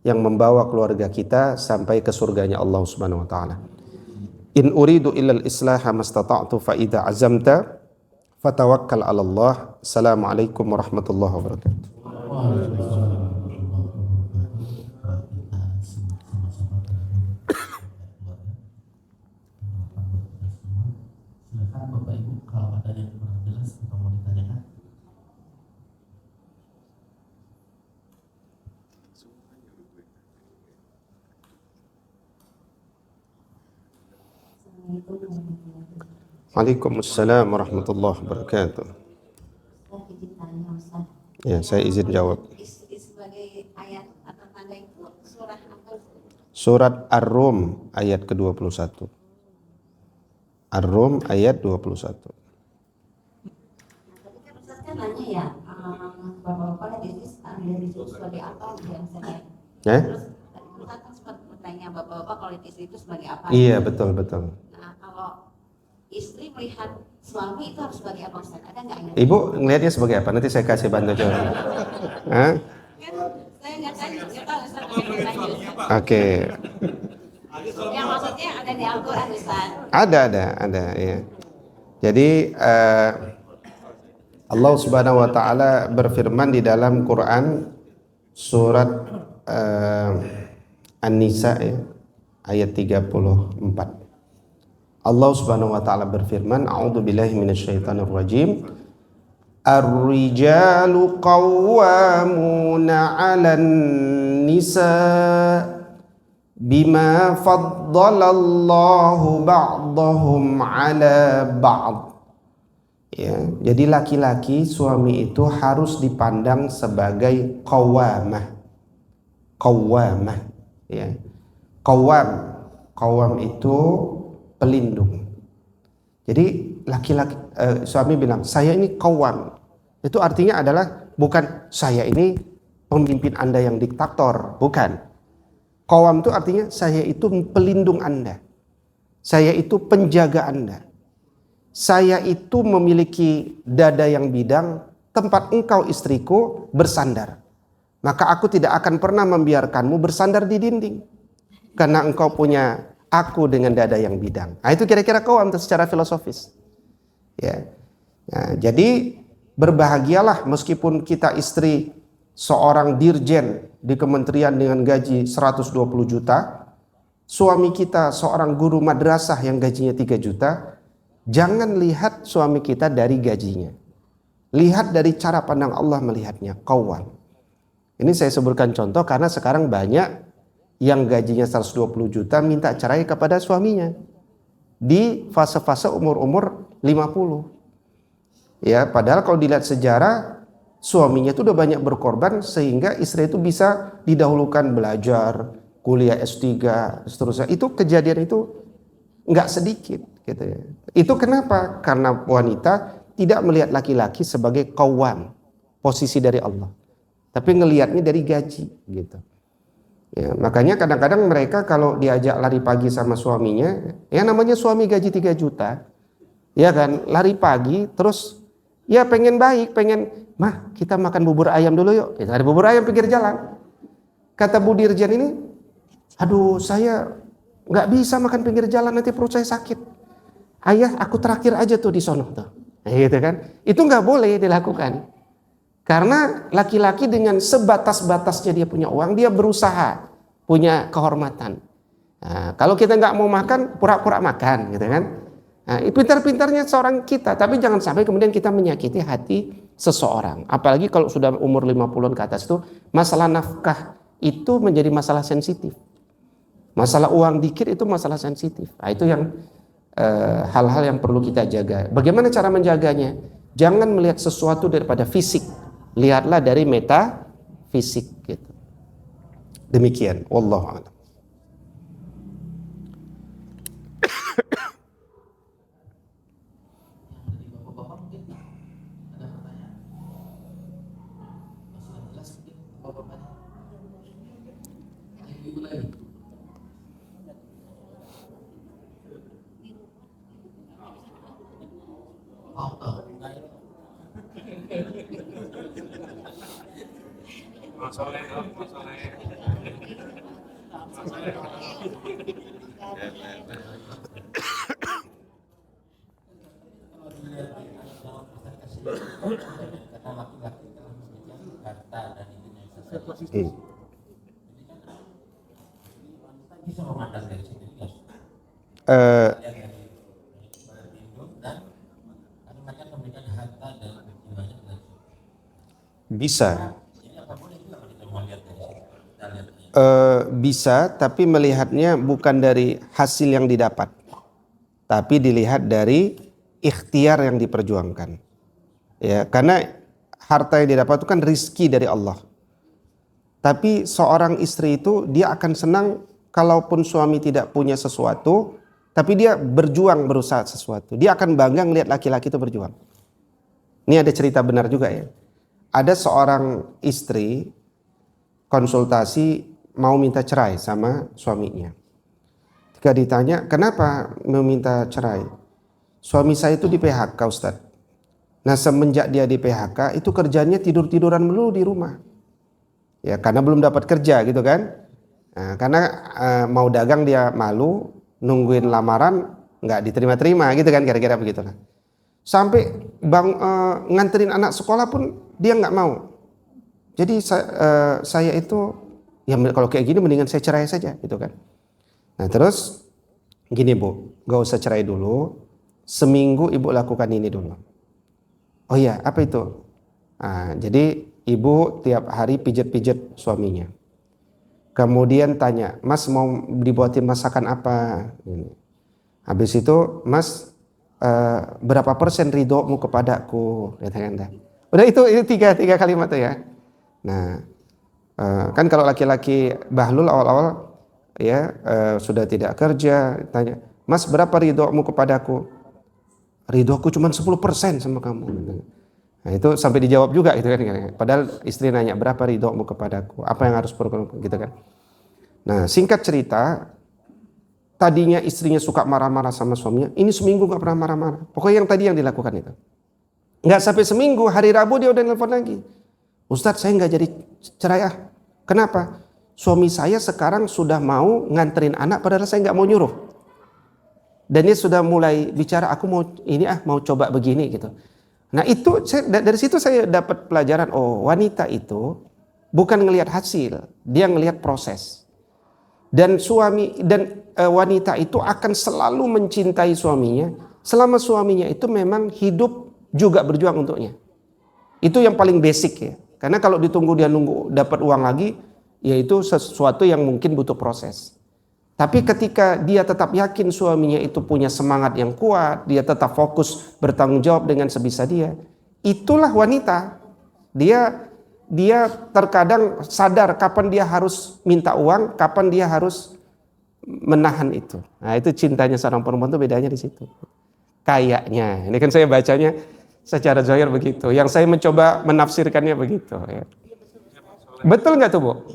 yang membawa keluarga kita sampai ke surganya Allah Subhanahu wa taala. In uridu illal islaha mastata'tu fa idza azamta fatawakkal 'ala Allah. Assalamualaikum warahmatullahi wabarakatuh. Silakan Bapak Ibu kalau ada yang kurang jelas atau mau ditanyakan. Waalaikumsalam warahmatullahi wabarakatuh. Ya, saya izin jawab. Sebagai ayat atau tanda itu surah apa? Surat Ar-Rum ayat ke-21. Ar-Rum ayat 21. Tadi kan Ustaz kan nanya ya, Bapak-bapak di itu sebagai apa yang saya. Ya? Terus Ustaz kan sempat bertanya Bapak-bapak kalau istri itu sebagai apa? Iya, betul. Nah, kalau istri melihat suami itu harus sebagai apa Ustaz? Ada nggak yang? Ibu ngelihatnya sebagai apa? Nanti saya kasih bantu jawab. Hah? Kan saya nggak tahu Ustaz apa. Oke. Yang maksudnya ada di Al-Quran Ustaz. Ada ya. Jadi Allah Subhanahu wa taala berfirman di dalam Quran surat An-Nisa ya, ayat 34. Allah Subhanahu wa taala berfirman, a'udzubillahi minasyaitonir rajim. Ar-rijalu qawwamuna 'alan nisa bima faddalallahu ba'dahum 'ala ba'd. Ya, jadi laki-laki suami itu harus dipandang sebagai qawwamah. Qawwamah, ya. Qawwam itu pelindung. Jadi laki-laki suami bilang, "Saya ini qawwam." Itu artinya adalah bukan saya ini pemimpin Anda yang diktator, bukan. Qawwam itu artinya saya itu pelindung Anda. Saya itu penjaga Anda. Saya itu memiliki dada yang bidang, tempat engkau istriku bersandar. Maka aku tidak akan pernah membiarkanmu bersandar di dinding. Karena engkau punya aku dengan dada yang bidang. Nah, itu kira-kira qawwam secara filosofis. Ya. Nah, jadi berbahagialah meskipun kita istri seorang dirjen di kementerian dengan gaji 120 juta, suami kita seorang guru madrasah yang gajinya 3 juta, jangan lihat suami kita dari gajinya. Lihat dari cara pandang Allah melihatnya, qawwam. Ini saya sebutkan contoh karena sekarang banyak yang gajinya 120 juta minta cerai kepada suaminya. di fase-fase umur-umur 50. Ya, padahal kalau dilihat sejarah, suaminya itu udah banyak berkorban sehingga istri itu bisa didahulukan belajar, kuliah S3, seterusnya. Itu kejadian itu nggak sedikit gitu ya. Itu kenapa? Karena wanita tidak melihat laki-laki sebagai qawwam, posisi dari Allah, tapi ngelihatnya dari gaji gitu. Ya, makanya kadang-kadang mereka kalau diajak lari pagi sama suaminya, ya namanya suami gaji 3 juta, ya kan, lari pagi terus ya pengen baik, pengen, mah kita makan bubur ayam dulu yuk, kita ada bubur ayam pinggir jalan. Kata Bu Dirjen ini, aduh saya nggak bisa makan pinggir jalan, nanti perut saya sakit. Ayah, aku traktir aja tuh di sono tuh, gitu kan. Itu nggak boleh dilakukan. Karena laki-laki dengan sebatas-batasnya dia punya uang, dia berusaha punya kehormatan. Nah, kalau kita nggak mau makan, pura-pura makan, gitu kan. Nah, pintar-pintarnya seorang kita, tapi jangan sampai kemudian kita menyakiti hati seseorang. Apalagi kalau sudah umur 50-an ke atas itu, masalah nafkah itu menjadi masalah sensitif. Masalah uang dikit itu masalah sensitif. Nah, itu yang hal-hal yang perlu kita jaga. Bagaimana cara menjaganya? Jangan melihat sesuatu daripada fisik. Lihatlah dari meta fisik gitu. Demikian, wallahu a'lam. Dari bapak-bapak mungkin ada pertanyaan? Masih jelas mungkin bapak-bapaknya? Ibu lagi. Oh. Karena laki-laki telah memberikan harta dan itu bisa memandang dari situ juga. Bisa. Bisa, tapi melihatnya bukan dari hasil yang didapat, tapi dilihat dari ikhtiar yang diperjuangkan. Ya, karena harta yang didapat itu kan rizki dari Allah. Tapi seorang istri itu dia akan senang kalaupun suami tidak punya sesuatu, tapi dia berjuang berusaha sesuatu. Dia akan bangga ngelihat laki-laki itu berjuang. Ini ada cerita benar juga ya. Ada seorang istri konsultasi mau minta cerai sama suaminya. Ketika ditanya, kenapa meminta cerai? Suami saya itu di PHK, Ustadz. Nah, semenjak dia di PHK, itu kerjanya tidur-tiduran melulu di rumah. Ya, karena belum dapat kerja gitu kan. Nah, karena mau dagang dia malu, nungguin lamaran nggak diterima-terima gitu kan, kira-kira begitulah. Sampai nganterin anak sekolah pun dia nggak mau. Jadi saya itu ya kalau kayak gini mendingan saya cerai saja gitu kan. Nah terus gini Bu, gak usah cerai dulu, seminggu Ibu lakukan ini dulu. Oh iya, apa itu? Nah, jadi Ibu tiap hari pijet-pijet suaminya. Kemudian tanya, Mas mau dibuatin masakan apa? Habis itu, Mas berapa persen ridhomu kepadaku? Udah itu tiga kalimat tuh ya. Nah, kan kalau laki-laki bahlul awal-awal ya sudah tidak kerja, tanya, Mas berapa ridhomu kepadaku? Ridhoku cuma 10% sama kamu. Nah itu sampai dijawab juga gitu kan. Padahal istri nanya, berapa ridhomu kepadaku? Apa yang harus berkorban gitu kan. Nah singkat cerita, tadinya istrinya suka marah-marah sama suaminya, ini seminggu gak pernah marah-marah. Pokoknya yang tadi yang dilakukan itu. Gak sampai seminggu, hari Rabu dia udah nelfon lagi. Ustadz saya gak jadi cerai ah. Kenapa? Suami saya sekarang sudah mau nganterin anak padahal saya gak mau nyuruh. Dan dia sudah mulai bicara, aku mau ini mau coba begini gitu. Nah itu dari situ saya dapat pelajaran, oh wanita itu bukan ngelihat hasil, dia ngelihat proses. Dan wanita itu akan selalu mencintai suaminya selama suaminya itu memang hidup juga berjuang untuknya. Itu yang paling basic ya. Karena kalau ditunggu dia nunggu dapat uang lagi, yaitu sesuatu yang mungkin butuh proses. Tapi ketika dia tetap yakin suaminya itu punya semangat yang kuat, dia tetap fokus bertanggung jawab dengan sebisa dia, itulah wanita. Dia terkadang sadar kapan dia harus minta uang, kapan dia harus menahan itu. Nah, itu cintanya seorang perempuan itu bedanya di situ. Kayaknya, ini kan saya bacanya secara zahir begitu. Yang saya mencoba menafsirkannya begitu. Ya. Betul nggak tuh, Bu?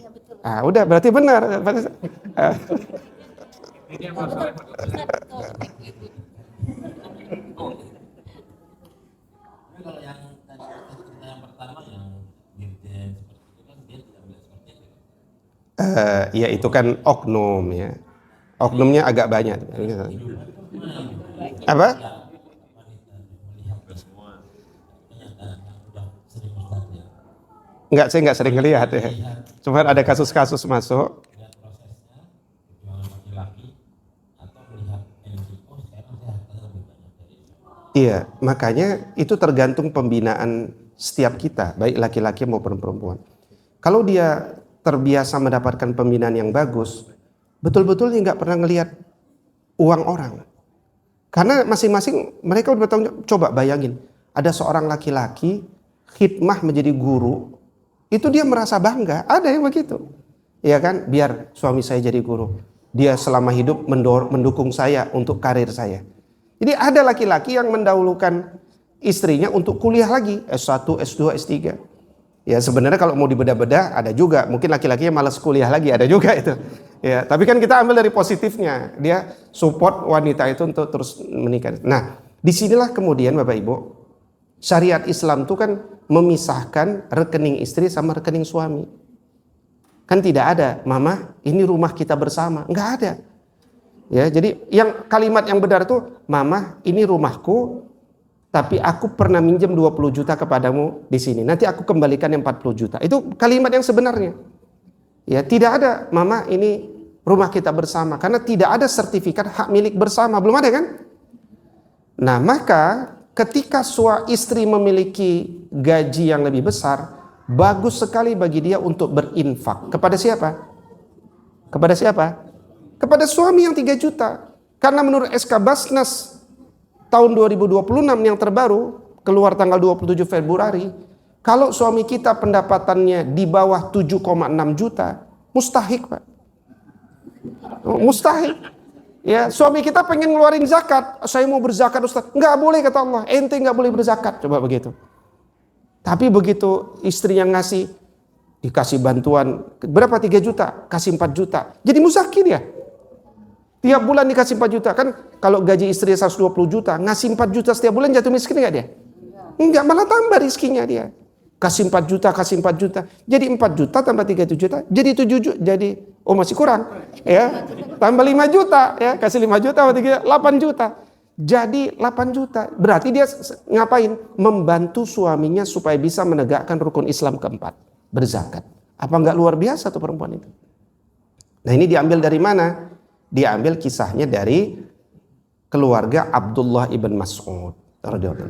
Ah, udah berarti benar. Kalau yang tadi cerita yang pertama yang dirjen seperti itu kan dia tidak melihat seperti itu. Ya itu kan oknum ya. Oknumnya agak banyak. Apa? Enggak, saya enggak sering ngelihat ya. Cuma ada kasus-kasus masuk. Lihat prosesnya perjuangan laki-laki atau melihat NGO sekarang saya harus lebih banyak dari itu. Iya, makanya itu tergantung pembinaan setiap kita, baik laki-laki maupun perempuan. Kalau dia terbiasa mendapatkan pembinaan yang bagus, betul-betul dia nggak pernah ngelihat uang orang. Karena masing-masing mereka udah bertanggung jawab. Coba bayangin, ada seorang laki-laki khidmah menjadi guru, itu dia merasa bangga. Ada yang begitu, ya kan? Biar suami saya jadi guru, dia selama hidup mendukung saya untuk karir saya. Jadi ada laki-laki yang mendahulukan istrinya untuk kuliah lagi, S1, S2, S3. Ya sebenarnya kalau mau dibedah-bedah ada juga, mungkin laki-laki yang malas kuliah lagi ada juga itu. Ya, tapi kan kita ambil dari positifnya, dia support wanita itu untuk terus menikah. Nah, disinilah kemudian Bapak Ibu, syariat Islam itu kan memisahkan rekening istri sama rekening suami. Kan tidak ada, mama ini rumah kita bersama, nggak ada. Ya, jadi yang kalimat yang benar itu, mama ini rumahku, tapi aku pernah minjem 20 juta kepadamu di sini. Nanti aku kembalikan yang 40 juta. Itu kalimat yang sebenarnya. Ya, tidak ada mama ini rumah kita bersama karena tidak ada sertifikat hak milik bersama, belum ada kan? Nah, maka ketika istri memiliki gaji yang lebih besar, bagus sekali bagi dia untuk berinfak. Kepada siapa? Kepada siapa? Kepada suami yang 3 juta. Karena menurut SK Basnas tahun 2026 yang terbaru, keluar tanggal 27 Februari, kalau suami kita pendapatannya di bawah 7,6 juta, mustahil, Pak. Mustahil. Ya, suami kita pengen ngeluarin zakat, saya mau berzakat Ustaz. Enggak boleh kata Allah, ente enggak boleh berzakat, coba begitu. Tapi begitu istri yang dikasih bantuan berapa 3 juta, kasih 4 juta. Jadi muzaki dia. Tiap bulan dikasih 4 juta. Kan kalau gaji istri 120 juta, ngasih 4 juta setiap bulan jatuh miskin enggak dia? Enggak, malah tambah rizkinya dia. Kasih 4 juta, kasih 4 juta. Jadi 4 juta tambah 3 juta, jadi 7 juta. Jadi, masih kurang. Ya, tambah 5 juta. Ya, kasih 5 juta tambah 3, 8 juta. Jadi 8 juta. Berarti dia ngapain? Membantu suaminya supaya bisa menegakkan rukun Islam keempat. Berzakat. Apa enggak luar biasa tuh perempuan itu? Nah, ini diambil dari mana? Diambil kisahnya dari keluarga Abdullah ibn Mas'ud.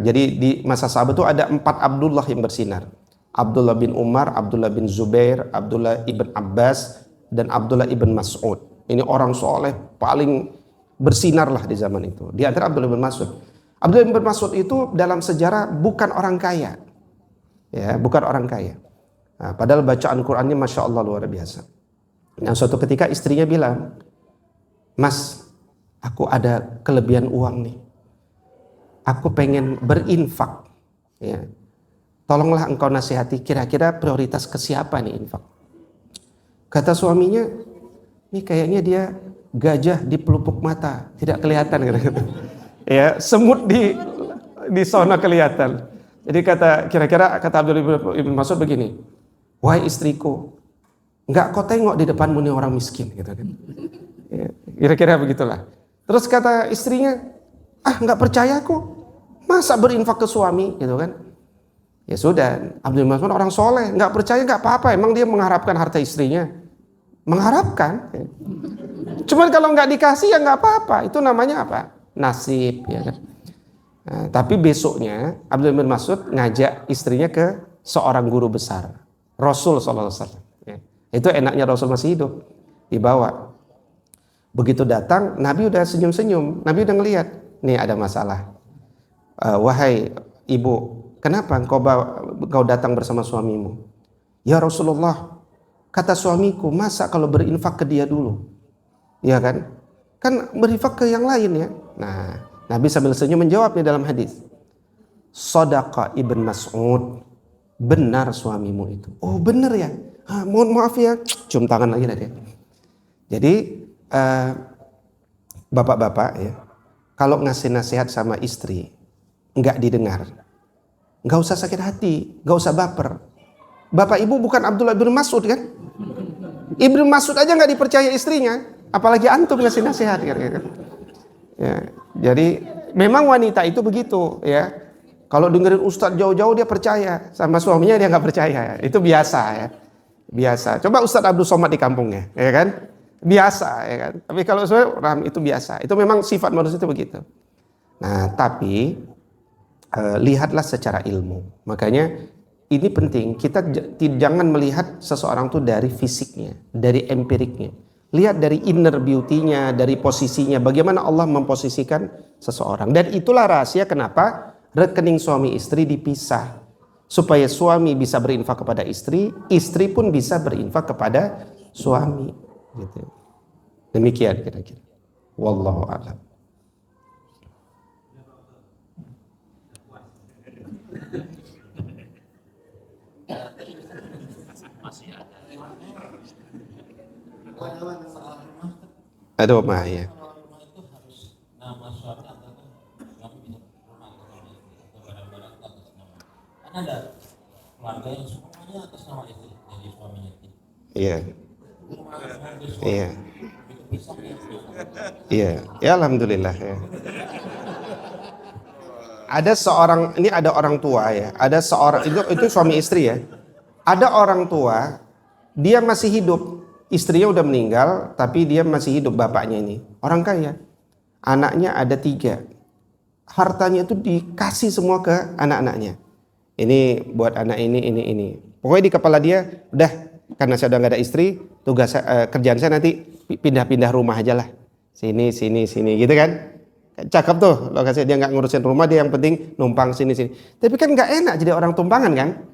Jadi di masa sahabat itu ada 4 Abdullah yang bersinar. Abdullah bin Umar, Abdullah bin Zubair, Abdullah ibn Abbas, dan Abdullah ibn Mas'ud. Ini orang soleh paling bersinar lah di zaman itu. Di antara Abdullah bin Mas'ud. Abdullah bin Mas'ud itu dalam sejarah bukan orang kaya. Ya, bukan orang kaya. Nah, padahal bacaan Qur'annya Masya Allah luar biasa. Nah, suatu ketika istrinya bilang, Mas, aku ada kelebihan uang nih. Aku pengen berinfak. Ya. Tolonglah engkau nasihati, kira-kira prioritas ke siapa nih infak? Kata suaminya, ini kayaknya dia gajah di pelupuk mata, tidak kelihatan. Ya, semut di zona kelihatan. Jadi kira-kira kata Abdullah ibn Mas'ud begini, wahai istriku, enggak kau tengok di depanmu nih orang miskin, gitu kan? Ya, kira-kira begitulah. Terus kata istrinya, nggak percaya aku, masa berinfak ke suami, gitu kan? Ya sudah, Abdul Mas'ud orang soleh, nggak percaya nggak apa-apa. Emang dia mengharapkan harta istrinya, mengharapkan. Ya. Cuman kalau nggak dikasih ya nggak apa-apa. Itu namanya apa? Nasib, ya kan? Nah, tapi besoknya Abdul Mas'ud ngajak istrinya ke seorang guru besar, Rasul SAW. Ya. Itu enaknya Rasul masih hidup, dibawa. Begitu datang, Nabi udah senyum-senyum. Nabi udah ngelihat, nih ada masalah. Wahai ibu, kenapa engkau datang bersama suamimu? Ya Rasulullah, kata suamiku, masa kalau berinfak ke dia dulu? Ya kan? Kan berinfak ke yang lain ya. Nah, Nabi sambil senyum menjawab nih dalam hadis. Shadaqa Ibn Mas'ud. Benar suamimu itu. Oh benar ya. Mohon maaf ya. Cium tangan lagi tadi. Jadi bapak-bapak ya, kalau ngasih nasihat sama istri nggak didengar, nggak usah sakit hati, nggak usah baper. Bapak ibu bukan Abdullah bin Mas'ud kan? Ibnu Mas'ud aja nggak dipercaya istrinya, apalagi antum ngasih nasihat gitu. Ya, jadi memang wanita itu begitu ya. Kalau dengerin ustadz jauh-jauh dia percaya, sama suaminya dia nggak percaya. Itu biasa ya, biasa. Coba Ustadz Abdul Somad di kampungnya, ya kan? Biasa ya kan. Tapi kalau Ram itu biasa. Itu memang sifat manusia itu begitu. Nah, tapi lihatlah secara ilmu. Makanya ini penting. Kita jangan melihat seseorang tuh dari fisiknya, dari empiriknya. Lihat dari inner beauty-nya, dari posisinya, bagaimana Allah memposisikan seseorang. Dan itulah rahasia kenapa rekening suami istri dipisah. Supaya suami bisa berinfak kepada istri, istri pun bisa berinfak kepada suami. Gitu. Demikian kira-kira. Wallahu a'lam. Ada rumah ya. Rumah itu harus nama suami atau suami bisa rumah atau barang-barang atas nama. Kan ada keluarga yang semuanya atas nama istri, jadi suaminya. Iya. Iya. Iya. Ya alhamdulillah ya. Ada seorang, ini ada orang tua ya. Ada seorang itu suami istri ya. Ada orang tua, dia masih hidup. Istrinya udah meninggal, tapi dia masih hidup bapaknya ini. Orang kaya. Anaknya ada 3. Hartanya itu dikasih semua ke anak-anaknya. Ini buat anak ini. Pokoknya di kepala dia, udah karena saya udah gak ada istri, tugas kerjaan saya nanti pindah-pindah rumah aja lah. Sini, gitu kan. Cakep tuh, lokasi dia gak ngurusin rumah, dia yang penting numpang sini. Tapi kan gak enak jadi orang tumpangan kan.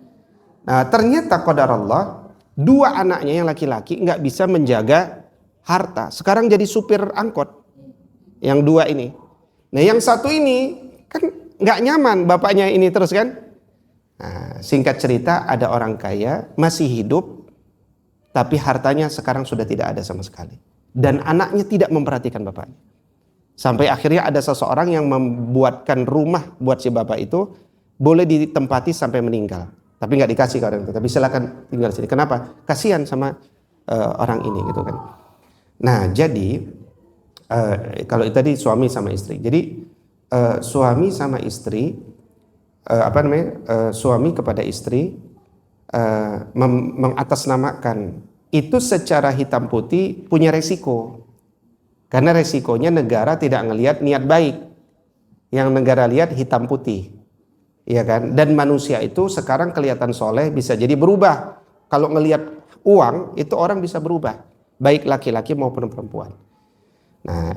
Nah ternyata qadarullah, 2 anaknya yang laki-laki nggak bisa menjaga harta. Sekarang jadi supir angkot. Yang 2 ini. Nah yang 1 ini kan nggak nyaman bapaknya ini terus kan. Nah, singkat cerita ada orang kaya masih hidup, tapi hartanya sekarang sudah tidak ada sama sekali. Dan anaknya tidak memperhatikan bapaknya. Sampai akhirnya ada seseorang yang membuatkan rumah buat si bapak itu boleh ditempati sampai meninggal. Tapi nggak dikasih ke orang itu, tapi silakan tinggal di sini. Kenapa? Kasihan sama orang ini gitu kan. Nah jadi kalau itu tadi suami sama istri. Jadi suami sama istri suami kepada istri mengatasnamakan itu secara hitam putih punya resiko. Karena resikonya negara tidak ngelihat niat baik. Yang negara lihat hitam putih. Iya kan? Dan manusia itu sekarang kelihatan soleh bisa jadi berubah. Kalau ngelihat uang itu orang bisa berubah, baik laki-laki maupun perempuan. Nah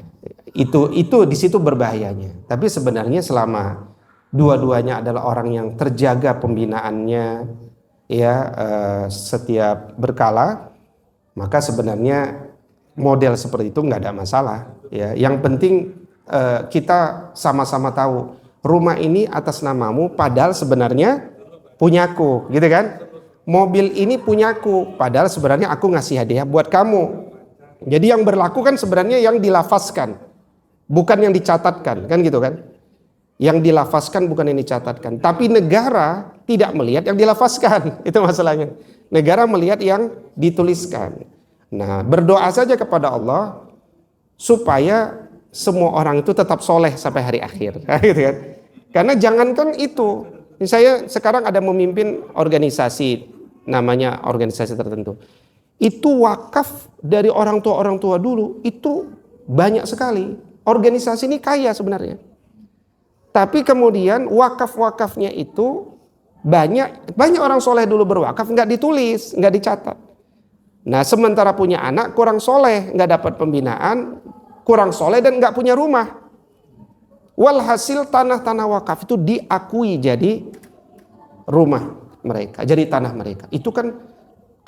itu di situ berbahayanya. Tapi sebenarnya selama dua-duanya adalah orang yang terjaga pembinaannya, ya setiap berkala, maka sebenarnya model seperti itu nggak ada masalah. Ya, yang penting kita sama-sama tahu. Rumah ini atas namamu padahal sebenarnya punyaku, gitu kan? Mobil ini punyaku padahal sebenarnya aku ngasih hadiah buat kamu. Jadi yang berlaku kan sebenarnya yang dilafazkan, bukan yang dicatatkan, kan gitu kan? Yang dilafazkan bukan yang dicatatkan. Tapi negara tidak melihat yang dilafazkan, itu masalahnya. Negara melihat yang dituliskan. Nah, berdoa saja kepada Allah supaya semua orang itu tetap soleh sampai hari akhir, gitu kan? Karena jangankan itu, saya sekarang ada memimpin organisasi, namanya organisasi tertentu. Itu wakaf dari orang tua dulu, itu banyak sekali. Organisasi ini kaya sebenarnya. Tapi kemudian wakaf-wakafnya itu banyak orang soleh dulu berwakaf, nggak ditulis, nggak dicatat. Nah sementara punya anak kurang soleh, nggak dapat pembinaan, kurang soleh dan nggak punya rumah. Walhasil tanah-tanah wakaf itu diakui jadi rumah mereka, jadi tanah mereka. Itu kan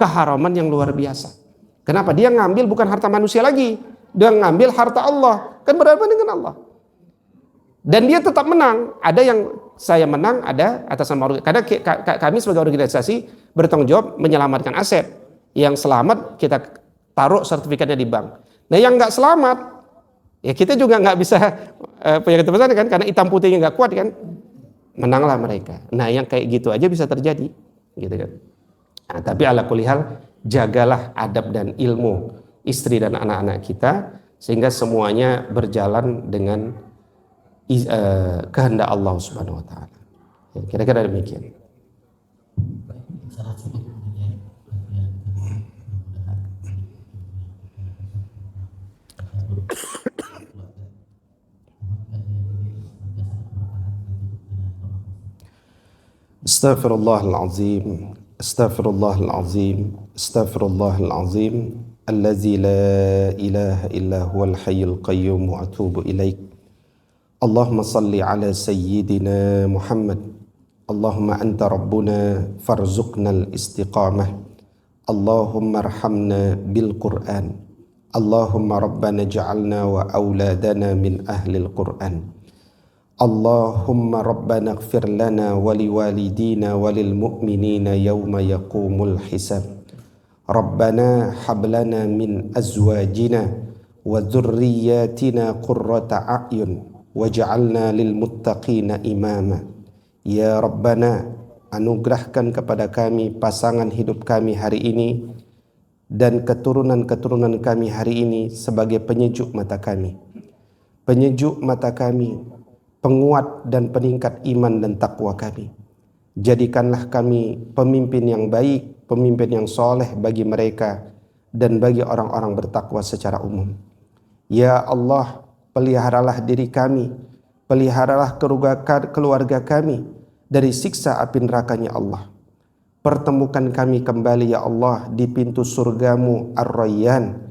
keharaman yang luar biasa. Kenapa? Dia ngambil bukan harta manusia lagi, dia ngambil harta Allah, kan berhadapan dengan Allah. Dan dia tetap menang. Ada yang saya menang, ada atas nama organisasi. Karena kami sebagai organisasi bertanggung jawab menyelamatkan aset. Yang selamat kita taruh sertifikatnya di bank. Nah yang nggak selamat, ya kita juga nggak bisa punya ketebasan kan, karena hitam putihnya nggak kuat kan, menanglah mereka. Nah yang kayak gitu aja bisa terjadi, gitu kan. Nah, tapi ala kulli hal, jagalah adab dan ilmu istri dan anak-anak kita sehingga semuanya berjalan dengan kehendak Allah Subhanahu Wa Taala. Ya, kira-kira demikian. Astaghfirullahalazim, astaghfirullahalazim, astaghfirullahalazim, allazi la ilaha illa huwal hayyul qayyum wa atubu ilaik. Allahumma salli ala sayyidina Muhammad. Allahumma anta rabbuna farzuqnal istiqamah. Allahumma arhamna bil Qur'an. Allahumma rabbana ja'alna wa auladana min ahlil Qur'an. Allahumma rabbana ighfir lana wa liwalidina wa lil mu'minina yawma yaqumul hisab. Rabbana hab lana min azwajina wa dhurriyyatina qurrata a'yun waj'alna lil muttaqina imama. Ya Rabbana, anugerahkan kepada kami pasangan hidup kami hari ini dan keturunan-keturunan kami hari ini sebagai penyejuk mata kami. Penyejuk mata kami, penguat dan peningkat iman dan takwa kami. Jadikanlah kami pemimpin yang baik, pemimpin yang soleh bagi mereka dan bagi orang-orang bertakwa secara umum. Ya Allah, peliharalah diri kami, peliharalah keluarga kami dari siksa api nerakanya Allah. Pertemukan kami kembali ya Allah di pintu surgamu Ar-Rayyan.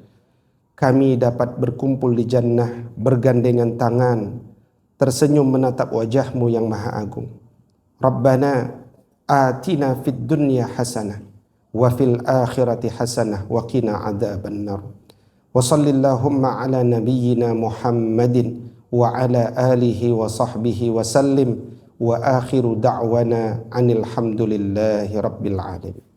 Kami dapat berkumpul di jannah, bergandengan tangan, tersenyum menatap wajahmu yang maha agung. Rabbana atina fid dunya hasanah wa fil akhirati hasanah wa qina adzabannar. Wa sallallahumma ala nabiyyina Muhammadin wa ala alihi wa sahbihi wa sallim wa akhiru da'wana anil hamdulillahi rabbil alamin.